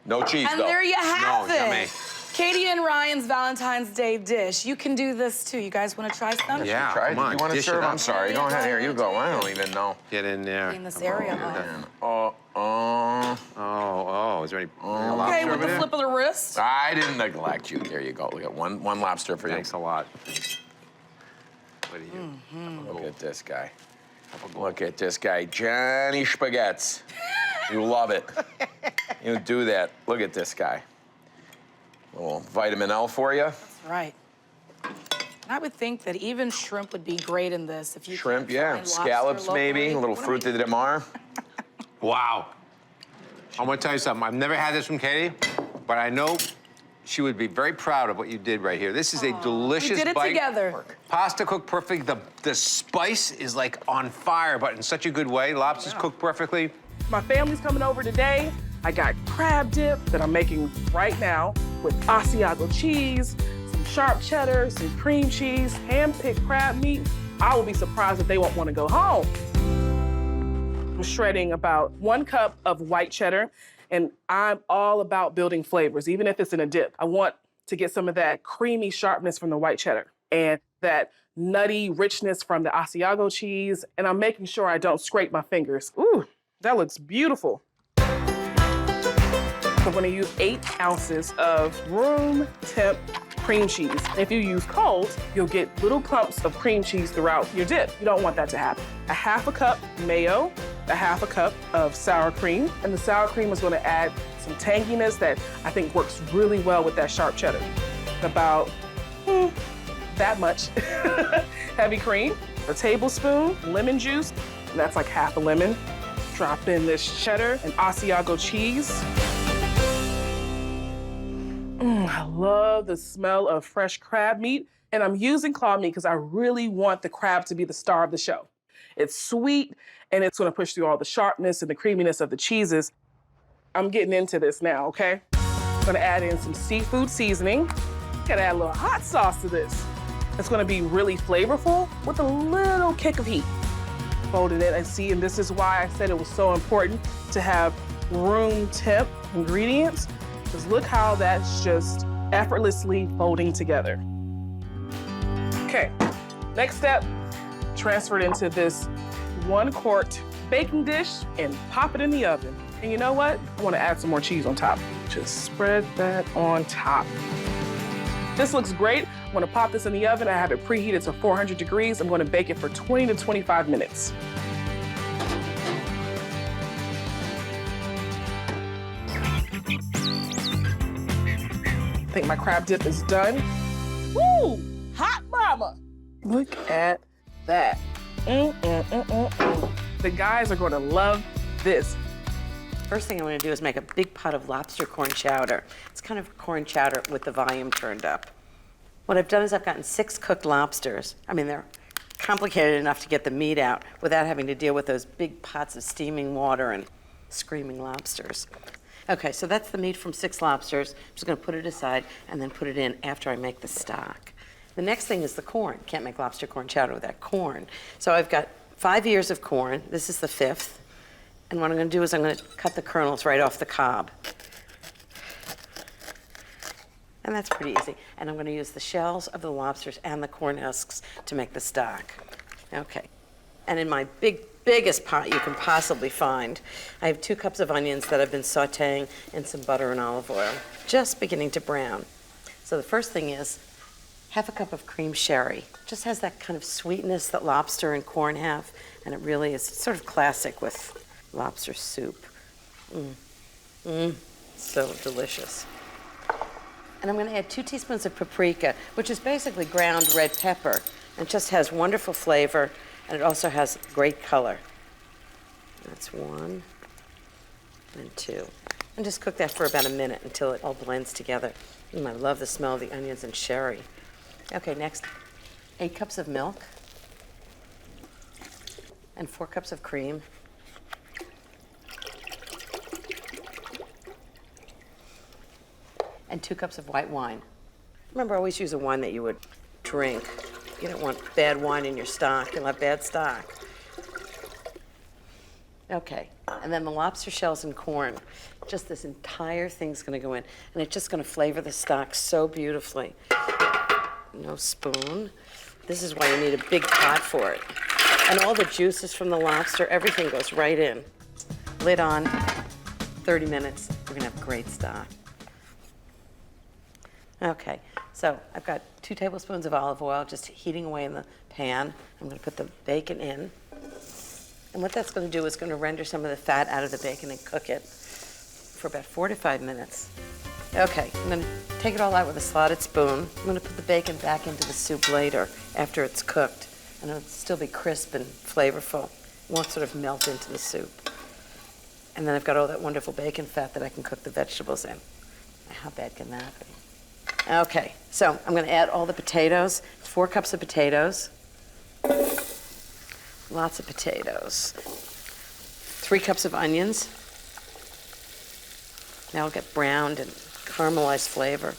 S4: No cheese,
S10: And
S4: though.
S10: there you have it.
S7: Yummy.
S10: Katie and Ryan's Valentine's Day dish. You can do this too. You guys want to try some?
S7: Yeah,
S4: Try it.
S7: come on,
S4: You want to
S7: dish it
S4: serve?
S7: up.
S4: I'm sorry. Go ahead. Here, you go. I don't even know.
S7: Get in there.
S10: In this area.
S7: Is there any
S10: Okay,
S7: lobster
S10: with
S7: over
S10: the
S7: there?
S10: flip of the wrist.
S4: I didn't neglect you. There you go. Look at one lobster for you.
S7: Thanks a lot. What do you?
S4: Look at this guy. Look at this guy. Johnny Spaghettis. You love it. You do that. Look at this guy. A little vitamin L for you.
S10: That's right. And I would think that even shrimp would be great in this if you
S4: Shrimp,
S10: can't
S4: yeah.
S10: find lobster
S4: Scallops,
S10: locally.
S4: maybe. A little fruit de mar.
S7: Wow. I'm gonna tell you something. I've never had this from Katie, but I know she would be very proud of what you did right here. This is a delicious
S10: We did it
S7: bite.
S10: together.
S7: Pasta cooked perfect. The spice is like on fire, but in such a good way. Lobster's cooked perfectly.
S9: My family's coming over today. I got crab dip that I'm making right now with Asiago cheese, some sharp cheddar, some cream cheese, hand-picked crab meat. I will be surprised if they won't want to go home. I'm shredding about 1 cup of white cheddar, and I'm all about building flavors, even if it's in a dip. I want to get some of that creamy sharpness from the white cheddar and that nutty richness from the Asiago cheese, and I'm making sure I don't scrape my fingers. Ooh, that looks beautiful. I'm gonna use 8 ounces of room temp cream cheese. If you use cold, you'll get little clumps of cream cheese throughout your dip. You don't want that to happen. A 1/2 cup mayo, a 1/2 cup of sour cream, and the sour cream is gonna add some tanginess that I think works really well with that sharp cheddar. About that much heavy cream, a tablespoon lemon juice, and that's like 1/2 a lemon. Drop in this cheddar and Asiago cheese. I love the smell of fresh crab meat, and I'm using claw meat because I really want the crab to be the star of the show. It's sweet, and it's gonna push through all the sharpness and the creaminess of the cheeses. I'm getting into this now, okay? I'm gonna add in some seafood seasoning. Gotta add a little hot sauce to this. It's gonna be really flavorful with a little kick of heat. Folded it and see, and this is why I said it was so important to have room temp ingredients, because look how that's just effortlessly folding together. Okay, next step, transfer it into this 1-quart baking dish and pop it in the oven. And you know what? I wanna add some more cheese on top. Just spread that on top. This looks great. I'm gonna pop this in the oven. I have it preheated to 400 degrees. I'm gonna bake it for 20 to 25 minutes. I think my crab dip is done. Woo! Hot mama! Look at that. The guys are gonna love this.
S1: First thing I'm gonna do is make a big pot of lobster corn chowder. It's kind of corn chowder with the volume turned up. What I've done is I've gotten 6 cooked lobsters. I mean, they're complicated enough to get the meat out without having to deal with those big pots of steaming water and screaming lobsters. Okay, so that's the meat from 6 lobsters. I'm just gonna put it aside and then put it in after I make the stock. The next thing is the corn. Can't make lobster corn chowder without corn. So I've got 5 ears of corn. This is the 5th. And what I'm gonna do is I'm gonna cut the kernels right off the cob. And that's pretty easy. And I'm gonna use the shells of the lobsters and the corn husks to make the stock. Okay. And in my biggest pot you can possibly find, I have 2 cups of onions that I've been sauteing in some butter and olive oil, just beginning to brown. So the first thing is half a cup of cream sherry. Just has that kind of sweetness that lobster and corn have, and it really is sort of classic with lobster soup. So delicious. And I'm going to add 2 teaspoons of paprika, which is basically ground red pepper. And it just has wonderful flavor, and it also has great color. That's 1 and 2. And just cook that for about a minute until it all blends together. I love the smell of the onions and sherry. Okay, next, 8 cups of milk and 4 cups of cream. And 2 cups of white wine. Remember, always use a wine that you would drink. You don't want bad wine in your stock. You'll have bad stock. Okay, and then the lobster shells and corn. Just this entire thing's gonna go in, and it's just gonna flavor the stock so beautifully. No spoon. This is why you need a big pot for it. And all the juices from the lobster, everything goes right in. Lid on, 30 minutes, we're gonna have great stock. Okay, so I've got 2 tablespoons of olive oil just heating away in the pan. I'm gonna put the bacon in. And what that's gonna do is gonna render some of the fat out of the bacon and cook it for about 4 to 5 minutes. Okay, I'm gonna take it all out with a slotted spoon. I'm gonna put the bacon back into the soup later after it's cooked. And it'll still be crisp and flavorful. It won't sort of melt into the soup. And then I've got all that wonderful bacon fat that I can cook the vegetables in. How bad can that be? Okay, so I'm gonna add all the potatoes, 4 cups of potatoes. Lots of potatoes. 3 cups of onions. Now I'll get browned and caramelized flavor.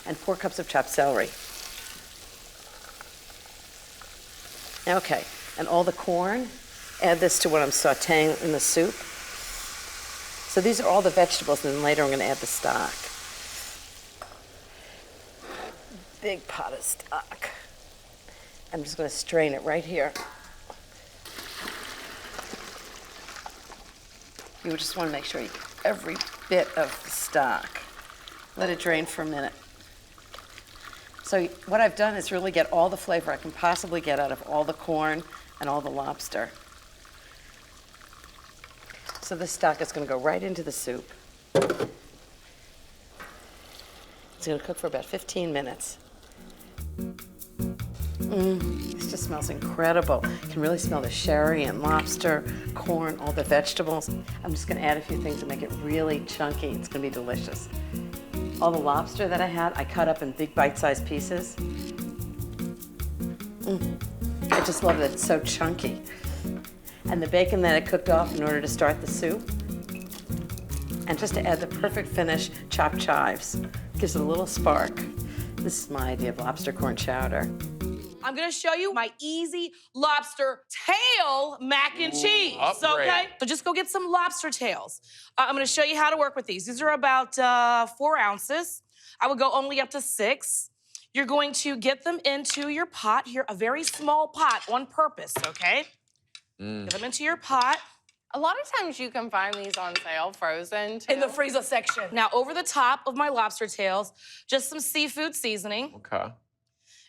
S1: And 4 cups of chopped celery. Okay, and all the corn, add this to what I'm sauteing in the soup. So these are all the vegetables, and then later I'm gonna add the stock. Big pot of stock. I'm just gonna strain it right here. You just wanna make sure you get every bit of the stock. Let it drain for a minute. So what I've done is really get all the flavor I can possibly get out of all the corn and all the lobster. So this stock is gonna go right into the soup. It's gonna cook for about 15 minutes. This just smells incredible. You can really smell the sherry and lobster, corn, all the vegetables. I'm just gonna add a few things to make it really chunky. It's gonna be delicious. All the lobster that I had, I cut up in big bite-sized pieces. I just love that it's so chunky. And the bacon that I cooked off in order to start the soup. And just to add the perfect finish, chopped chives. Gives it a little spark. This is my idea of lobster corn chowder.
S10: I'm gonna show you my easy lobster tail mac and cheese, okay? So just go get some lobster tails. I'm gonna show you how to work with these. These are about 4 ounces. I would go only up to 6. You're going to get them into your pot here, a very small pot on purpose, okay? Get them into your pot.
S8: A lot of times you can find these on sale frozen, too.
S10: In the freezer section. Now, over the top of my lobster tails, just some seafood seasoning.
S4: Okay.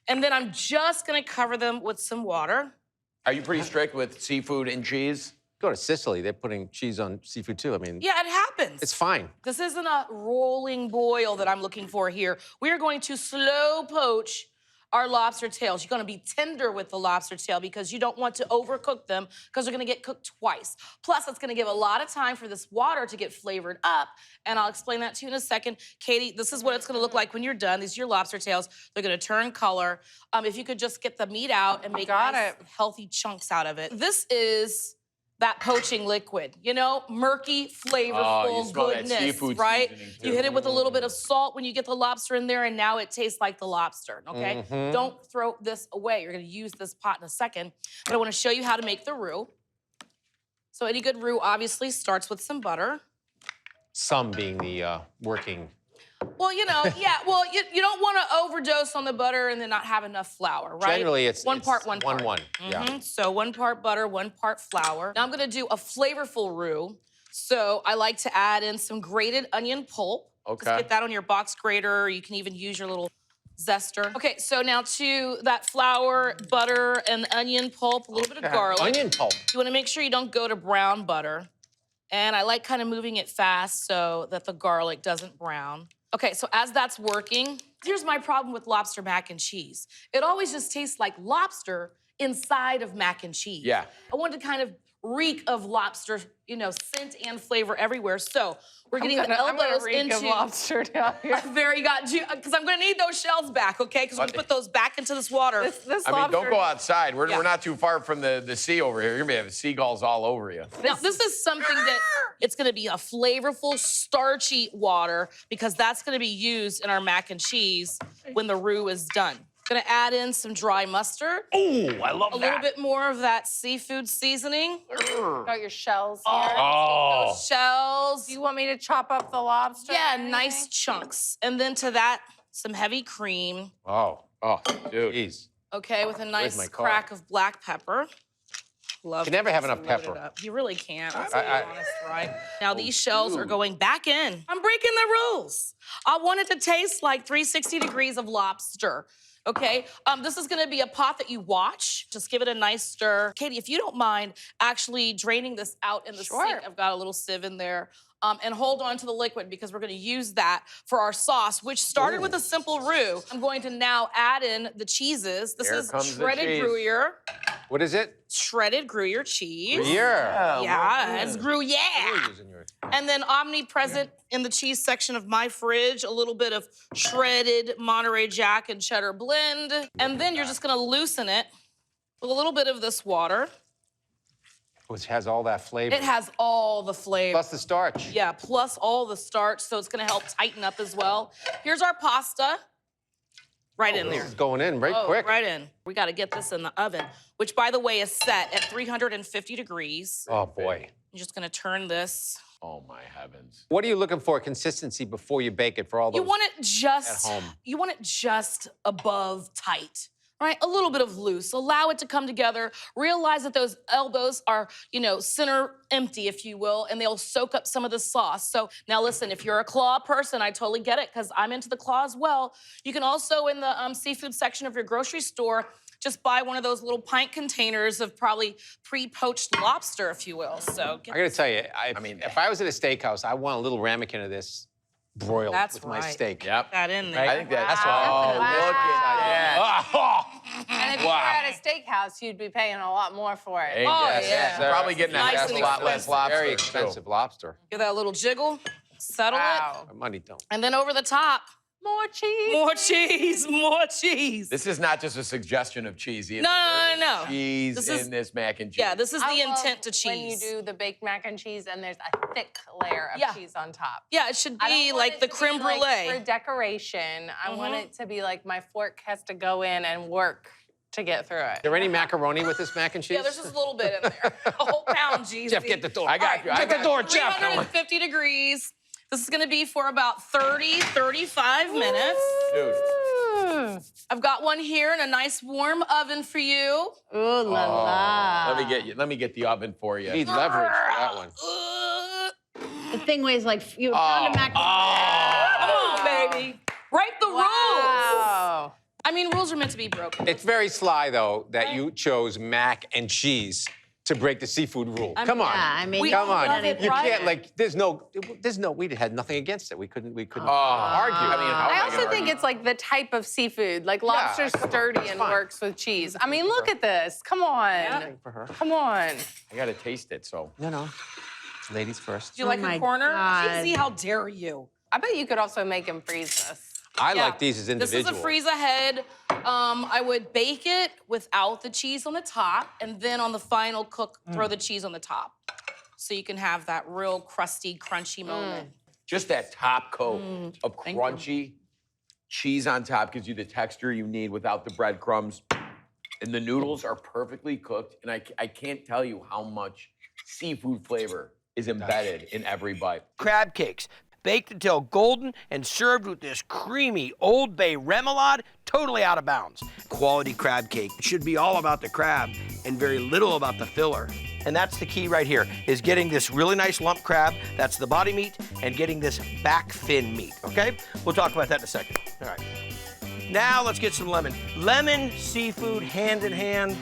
S10: And then I'm just gonna cover them with some water.
S4: Are you pretty strict with seafood and cheese?
S7: Go to Sicily, they're putting cheese on seafood too. I mean,
S10: Yeah, it happens.
S7: it's fine.
S10: This isn't a rolling boil that I'm looking for here. We're going to slow poach our lobster tails. You're gonna be tender with the lobster tail because you don't want to overcook them because they're gonna get cooked twice. Plus, it's gonna give a lot of time for this water to get flavored up, and I'll explain that to you in a second. Katie, this is what it's gonna look like when you're done. These are your lobster tails. They're gonna turn color. If you could just get the meat out and make nice, healthy chunks out of it. This is that poaching liquid, you know, murky, flavorful goodness,
S4: that seafood
S10: right?
S4: seasoning, too.
S10: You hit it with a little bit of salt when you get the lobster in there, and now it tastes like the lobster, okay? Don't throw this away. You're gonna use this pot in a second, but I wanna show you how to make the roux. So any good roux obviously starts with some butter.
S7: Some being the working.
S10: Well, you know, yeah, well, you don't wanna overdose on the butter and then not have enough flour, right?
S7: Generally, it's
S10: one part, one part.
S7: 1-1. Yeah.
S10: So 1 part butter, 1 part flour. Now I'm gonna do a flavorful roux. So I like to add in some grated onion pulp.
S4: Okay.
S10: Just get that on your box grater. You can even use your little zester. Okay, so now to that flour, butter, and onion pulp, a little bit of garlic.
S7: Onion pulp.
S10: You wanna make sure you don't go to brown butter. And I like kind of moving it fast so that the garlic doesn't brown. Okay, so as that's working, here's my problem with lobster mac and cheese. It always just tastes like lobster inside of mac and cheese.
S4: Yeah.
S10: I wanted to kind of reek of lobster, you know, scent and flavor everywhere. So we're getting the elbows into
S8: lobster down here.
S10: because I'm gonna need those shells back, okay? Because we're gonna put those back into this water.
S8: This
S4: I mean, don't
S8: lobster-
S4: go outside. We're not too far from the sea over here. You're gonna be having seagulls all over you.
S10: Now, this is something that it's gonna be a flavorful, starchy water because that's gonna be used in our mac and cheese when the roux is done. Gonna add in some dry mustard.
S4: Oh, I love
S10: A little bit more of that seafood seasoning.
S8: Got your shells here.
S4: Oh.
S10: Shells.
S8: Do you want me to chop up the lobster?
S10: Yeah,
S8: or
S10: nice
S8: anything?
S10: chunks. And then to that, some heavy cream.
S7: Oh,
S4: Dude.
S7: jeez.
S10: Okay, with a nice
S7: my car?
S10: crack of black pepper. Love
S7: You can never have
S10: this
S7: enough
S10: loaded
S7: pepper.
S10: up. You really can't. Let's
S7: I-
S10: be honest, right? Now these shells are going back in. I'm breaking the rules. I want it to taste like 360 degrees of lobster. Okay, this is gonna be a pot that you watch. Just give it a nice stir. Katie, if you don't mind actually draining this out in the sink, I've got a little sieve in there. And hold on to the liquid because we're gonna use that for our sauce, which started with a simple roux. I'm going to now add in the cheeses. This
S4: Here
S10: is
S4: comes the
S10: shredded
S4: cheese.
S10: Gruyere.
S7: What is it?
S10: Shredded Gruyere cheese.
S7: Gruyere.
S10: Yeah, it's Gruyere.
S7: You're using yours.
S10: And then omnipresent in the cheese section of my fridge, a little bit of shredded Monterey Jack and cheddar blend. And then you're just gonna loosen it with a little bit of this water.
S7: Which has all that flavor.
S10: It has all the flavor.
S7: Plus the starch.
S10: Yeah, plus all the starch, so it's gonna help tighten up as well. Here's our pasta. Right in
S7: This
S10: there.
S7: is going in right
S10: Oh,
S7: quick.
S10: right in. We gotta get this in the oven, which by the way is set at 350 degrees.
S7: Oh, boy.
S10: I'm just gonna turn this.
S4: Oh my heavens.
S7: What are you looking for consistency before you bake it for all those?
S10: You want it just
S7: at home.
S10: You want it just above tight. Right? A little bit of loose. Allow it to come together. Realize that those elbows are, you know, center empty, if you will, and they'll soak up some of the sauce. So now listen, if you're a claw person, I totally get it, because I'm into the claw as well. You can also, in the seafood section of your grocery store, just buy one of those little pint containers of probably pre-poached lobster, if you will. So
S7: I gotta tell you, I mean, if I was at a steakhouse, I want a little ramekin of this broiled
S10: That's
S7: with my
S10: right.
S7: steak.
S4: Yep.
S10: that in there.
S4: I think that's
S8: Wow.
S4: oh,
S8: Wow.
S4: look at that. Oh.
S8: And if you were at a steakhouse, you'd be paying a lot more for it.
S4: Hey,
S10: Oh,
S4: yes,
S10: yeah.
S4: yes. Probably getting
S10: Nice
S4: a
S10: and
S4: lot less
S10: expensive.
S4: lobster.
S7: Very
S4: too.
S7: expensive lobster.
S10: Give that a little jiggle, settle it,
S8: Wow.
S7: My money don't.
S10: and then over the top,
S8: More cheese.
S10: more cheese, more cheese.
S4: This is not just a suggestion of cheese either.
S10: No.
S4: Cheese
S10: This is-
S4: in this mac and cheese.
S10: Yeah, this is the
S8: I love
S10: intent to cheese.
S8: when you do the baked mac and cheese and there's a thick layer of
S10: Yeah.
S8: cheese on top.
S10: Yeah, it should
S8: I don't
S10: be
S8: want
S10: like
S8: it
S10: the
S8: to be
S10: creme brulee.
S8: like for decoration. I want it to be like my fork has to go in and work to get through it.
S7: Is there any macaroni with this mac and cheese?
S10: Yeah, there's just a little bit in there. A whole pound, geez.
S7: Jeff, get the door.
S4: I got you. I
S7: Get the
S4: got
S7: door,
S4: you.
S7: Jeff.
S10: 350 degrees. This is gonna be for about 30, 35 minutes.
S4: Dude.
S10: I've got one here in a nice warm oven for you.
S8: Ooh la la.
S4: Let me get the oven for you.
S7: You need leverage for that one.
S5: The thing weighs like you pound a mac.
S10: Come on, baby. Break the rules.
S8: Wow.
S10: I mean, rules are meant to be broken.
S7: It's very sly, though, that you chose mac and cheese to break the seafood rule. Come on.
S5: Yeah, I mean,
S10: We
S7: Come on.
S10: love it,
S7: You
S10: right?
S7: can't, like, there's no, we had nothing against it. We couldn't argue.
S4: I mean, how
S8: I
S4: am
S8: also
S4: gonna
S8: think
S4: argue?
S8: it's like the type of seafood. Like lobster's
S7: come on,
S8: sturdy
S7: it's
S8: and
S7: fine.
S8: works with cheese. I mean, look at this. Come on.
S7: For her.
S8: Come on.
S4: I gotta taste it, so.
S7: No. Ladies first.
S10: Do you like
S5: my
S10: a corner?
S5: God.
S10: Easy, how dare you?
S8: I bet you could also make them freeze this.
S7: I
S10: Yeah.
S7: like these as individual.
S10: This is a freeze ahead. I would bake it without the cheese on the top, and then on the final cook, throw the cheese on the top. So you can have that real crusty, crunchy moment.
S4: Just that top coat of crunchy cheese on top gives you the texture you need without the breadcrumbs. And the noodles are perfectly cooked. And I can't tell you how much seafood flavor is embedded in every bite. Crab cakes, baked until golden and served with this creamy Old Bay remoulade, totally out of bounds. Quality crab cake should be all about the crab and very little about the filler. And that's the key right here, is getting this really nice lump crab, that's the body meat, and getting this back fin meat, okay? We'll talk about that in a second. All right.
S2: Now let's get some lemon. Lemon, seafood, hand in hand.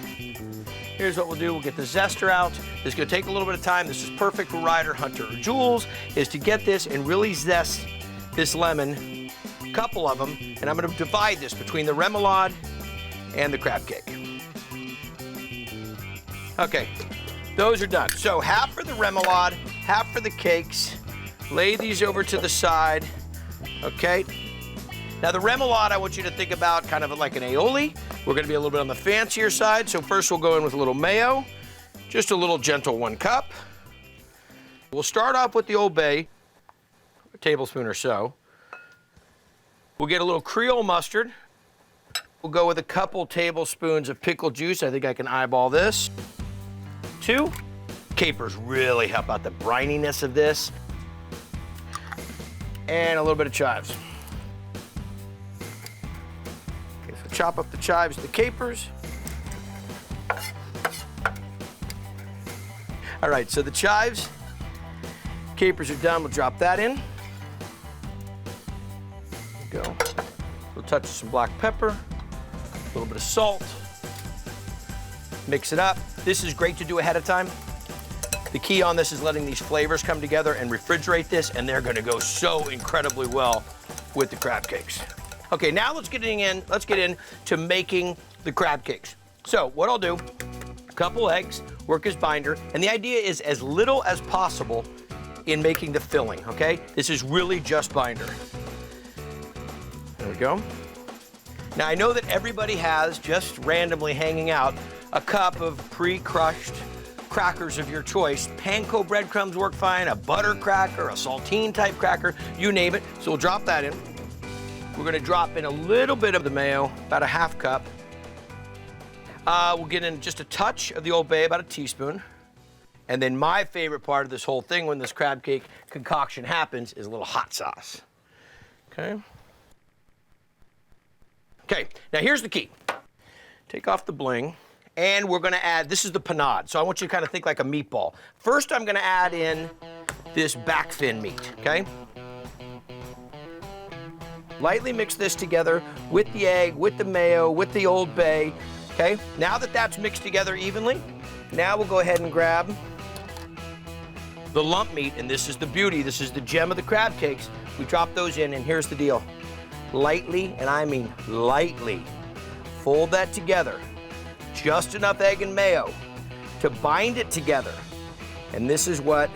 S2: Here's what we'll do. We'll get the zester out. This is gonna take a little bit of time. This is perfect for Ryder, Hunter, or Jules, is to get this and really zest this lemon, a couple of them, and I'm gonna divide this between the remoulade and the crab cake. Okay, those are done. So half for the remoulade, half for the cakes. Lay these over to the side, okay? Now the remoulade, I want you to think about kind of like an aioli. We're gonna be a little bit on the fancier side, so first we'll go in with a little mayo, just a little gentle 1 cup. We'll start off with the Old Bay, a tablespoon or so. We'll get a little Creole mustard. We'll go with a couple tablespoons of pickle juice. I think I can eyeball this. 2. Capers really help out the brininess of this. And a little bit of chives. Okay, so chop up the chives and the capers. All right, so the chives, capers are done. We'll drop that in. There we go. We'll touch some black pepper, a little bit of salt. Mix it up. This is great to do ahead of time. The key on this is letting these flavors come together and refrigerate this, and they're gonna go so incredibly well with the crab cakes. Okay, now let's get in to making the crab cakes. So what I'll do, a couple eggs, work as binder, and the idea is as little as possible in making the filling, okay? This is really just binder. There we go. Now I know that everybody has, just randomly hanging out, a cup of pre-crushed crackers of your choice. Panko breadcrumbs work fine, a butter cracker, a saltine type cracker, you name it. So we'll drop that in. We're gonna drop in a little bit of the mayo, about a half cup. We'll get in just a touch of the Old Bay, about a teaspoon. And then my favorite part of this whole thing when this crab cake concoction happens is a little hot sauce. Okay. Okay, now here's the key. Take off the bling. And we're gonna add, this is the panade, so I want you to kind of think like a meatball. First, I'm gonna add in this back fin meat, okay? Lightly mix this together with the egg, with the mayo, with the Old Bay, okay? Now that that's mixed together evenly, now we'll go ahead and grab the lump meat, and this is the beauty, this is the gem of the crab cakes. We drop those in, and here's the deal. Lightly, and I mean lightly, fold that together. Just enough egg and mayo to bind it together. And this is what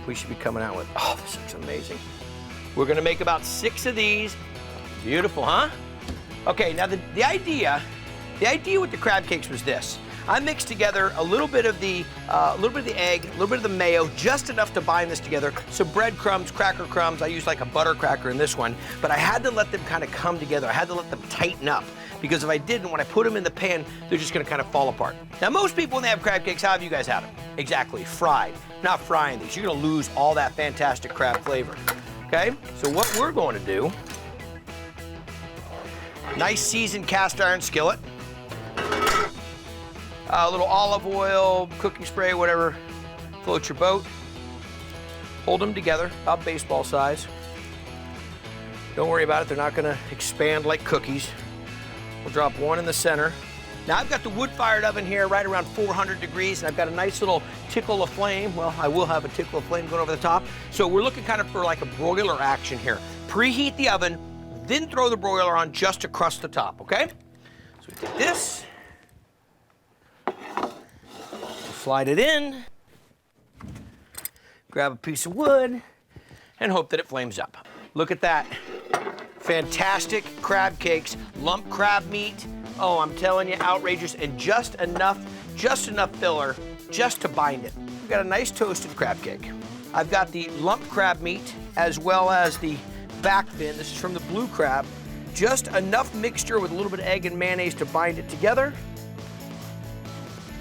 S2: we should be coming out with. Oh, this looks amazing. We're gonna make about 6 of these. Beautiful, huh? Okay, now the idea with the crab cakes was this. I mixed together a little bit of the egg, a little bit of the mayo, just enough to bind this together. So breadcrumbs, cracker crumbs, I used like a butter cracker in this one, but I had to let them kind of come together. I had to let them tighten up, because if I didn't, when I put them in the pan, they're just gonna kind of fall apart. Now, most people, when they have crab cakes, how have you guys had them? Exactly, fried. Not frying these. You're gonna lose all that fantastic crab flavor, okay? So what we're going to do, nice seasoned cast iron skillet, a little olive oil, cooking spray, whatever floats your boat. Hold them together, about baseball size. Don't worry about it, they're not gonna expand like cookies. We'll drop one in the center. Now I've got the wood-fired oven here right around 400 degrees, and I've got a nice little tickle of flame. Well, I will have a tickle of flame going over the top. So we're looking kind of for like a broiler action here. Preheat the oven, then throw the broiler on just to crust the top, okay? So we take this, slide it in, grab a piece of wood, and hope that it flames up. Look at that. Fantastic crab cakes, lump crab meat. Oh, I'm telling you, outrageous, and just enough filler just to bind it. We've got a nice toasted crab cake. I've got the lump crab meat as well as the back fin. This is from the blue crab. Just enough mixture with a little bit of egg and mayonnaise to bind it together.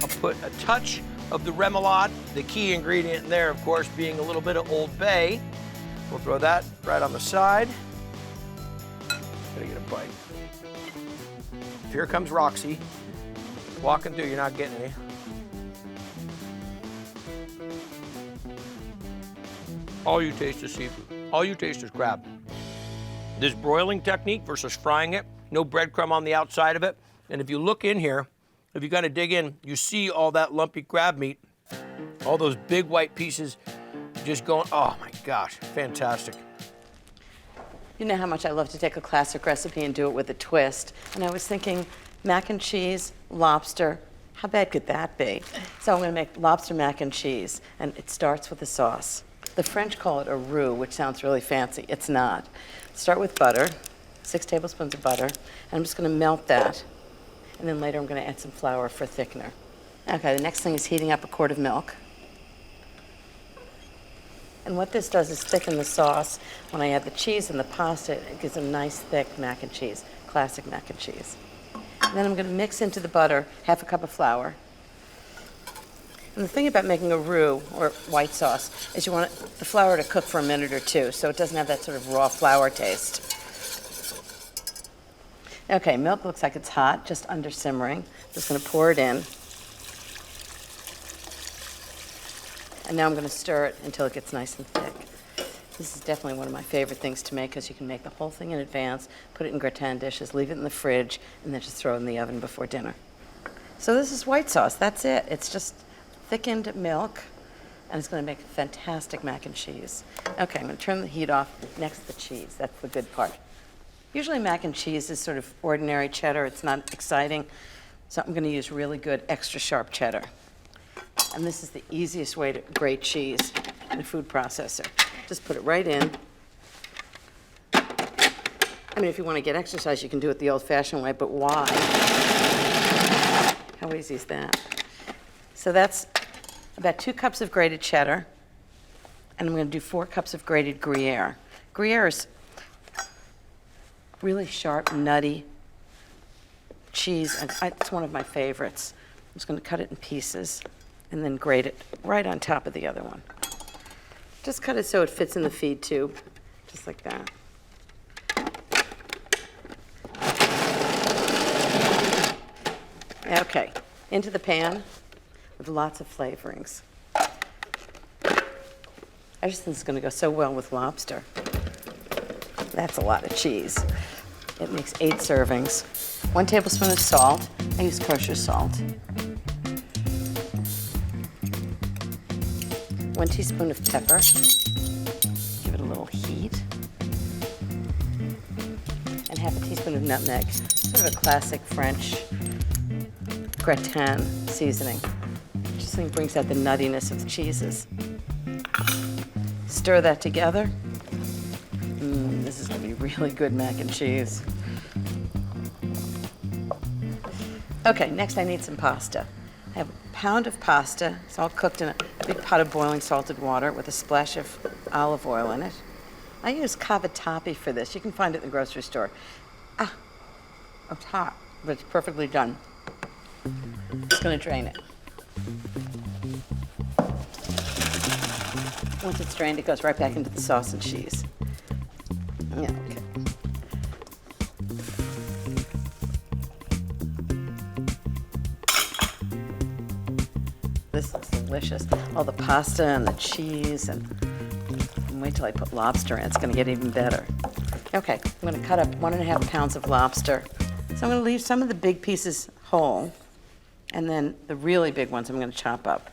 S2: I'll put a touch of the remoulade, the key ingredient in there, of course, being a little bit of Old Bay. We'll throw that right on the side. Gotta get a bite. Here comes Roxy. Walking through, you're not getting any. All you taste is seafood. All you taste is crab. This broiling technique versus frying it, no breadcrumb on the outside of it. And if you look in here, if you kind of dig in, you see all that lumpy crab meat, all those big white pieces just going, oh my gosh, fantastic.
S1: You know how much I love to take a classic recipe and do it with a twist. And I was thinking mac and cheese, lobster, how bad could that be? So I'm gonna make lobster mac and cheese, and it starts with a sauce. The French call it a roux, which sounds really fancy. It's not. Start with butter, 6 tablespoons of butter, and I'm just gonna melt that. And then later I'm gonna add some flour for thickener. Okay, the next thing is heating up a quart of milk. And what this does is thicken the sauce. When I add the cheese and the pasta, it gives a nice thick mac and cheese, classic mac and cheese. And then I'm gonna mix into the butter half a cup of flour. And the thing about making a roux or white sauce is you want the flour to cook for a minute or two so it doesn't have that sort of raw flour taste. Okay, milk looks like it's hot, just under simmering. Just gonna pour it in. And now I'm gonna stir it until it gets nice and thick. This is definitely one of my favorite things to make because you can make the whole thing in advance, put it in gratin dishes, leave it in the fridge, and then just throw it in the oven before dinner. So this is white sauce, that's it. It's just thickened milk, and it's gonna make fantastic mac and cheese. Okay, I'm gonna turn the heat off. Next, the cheese, that's the good part. Usually mac and cheese is sort of ordinary cheddar, it's not exciting, so I'm gonna use really good extra sharp cheddar. And this is the easiest way to grate cheese in a food processor. Just put it right in. I mean, if you want to get exercise, you can do it the old-fashioned way, but why? How easy is that? So that's about 2 cups of grated cheddar, and I'm going to do 4 cups of grated Gruyere. Gruyere is really sharp, nutty cheese, and it's one of my favorites. I'm just going to cut it in pieces and then grate it right on top of the other one. Just cut it so it fits in the feed tube, just like that. Okay, into the pan with lots of flavorings. I just think it's gonna go so well with lobster. That's a lot of cheese. It makes 8 servings. 1 tablespoon of salt. I use kosher salt. 1 teaspoon of pepper. Give it a little heat. And half a teaspoon of nutmeg. Sort of a classic French gratin seasoning. Just think brings out the nuttiness of the cheeses. Stir that together. This is gonna be really good mac and cheese. Okay, next I need some pasta. I have a pound of pasta. It's all cooked in a big pot of boiling salted water with a splash of olive oil in it. I use cavatappi for this. You can find it in the grocery store. Oh, it's hot, but it's perfectly done. Just gonna drain it. Once it's drained, it goes right back into the sauce and cheese. Yeah, okay. This is delicious. All the pasta and the cheese, and wait till I put lobster in. It's gonna get even better. Okay, I'm gonna cut up 1.5 pounds of lobster. So I'm gonna leave some of the big pieces whole, and then the really big ones I'm gonna chop up.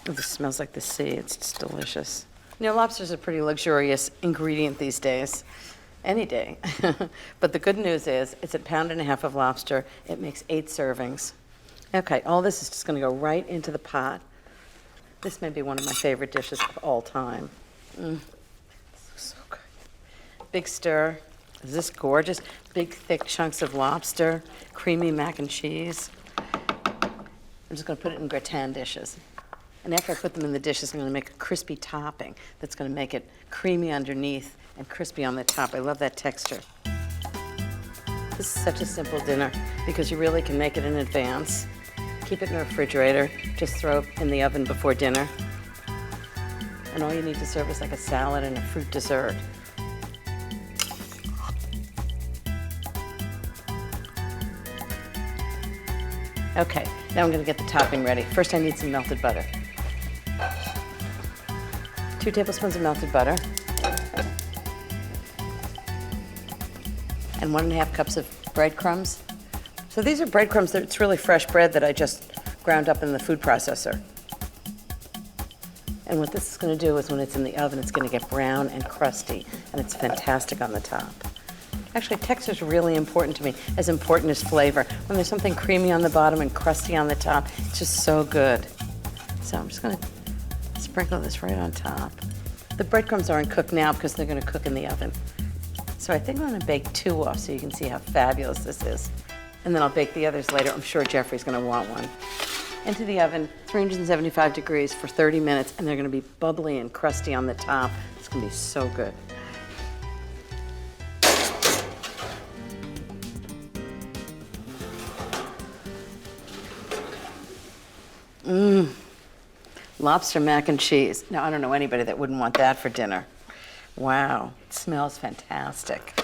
S1: Oh, this smells like the sea. It's just delicious. You know, lobster's a pretty luxurious ingredient these days, any day. But the good news is it's 1.5 pounds of lobster. It makes 8 servings. Okay, all this is just gonna go right into the pot. This may be one of my favorite dishes of all time. So good. Big stir. Is this gorgeous? Big, thick chunks of lobster, creamy mac and cheese. I'm just gonna put it in gratin dishes. And after I put them in the dishes, I'm gonna make a crispy topping that's gonna make it creamy underneath and crispy on the top. I love that texture. This is such a simple dinner because you really can make it in advance. Keep it in the refrigerator, just throw it in the oven before dinner. And all you need to serve is like a salad and a fruit dessert. Okay, now I'm gonna get the topping ready. First I need some melted butter. 2 tablespoons of melted butter. and 1.5 cups of breadcrumbs. So these are breadcrumbs, it's really fresh bread that I just ground up in the food processor. And what this is gonna do is when it's in the oven, it's gonna get brown and crusty, and it's fantastic on the top. Actually, texture is really important to me, as important as flavor. When there's something creamy on the bottom and crusty on the top, it's just so good. So I'm just gonna sprinkle this right on top. The breadcrumbs aren't cooked now because they're gonna cook in the oven. So I think I'm gonna bake 2 off so you can see how fabulous this is. And then I'll bake the others later. I'm sure Geoffrey's gonna want one. Into the oven, 375 degrees for 30 minutes, and they're gonna be bubbly and crusty on the top. It's gonna be so good. Lobster mac and cheese. Now, I don't know anybody that wouldn't want that for dinner. Wow, it smells fantastic.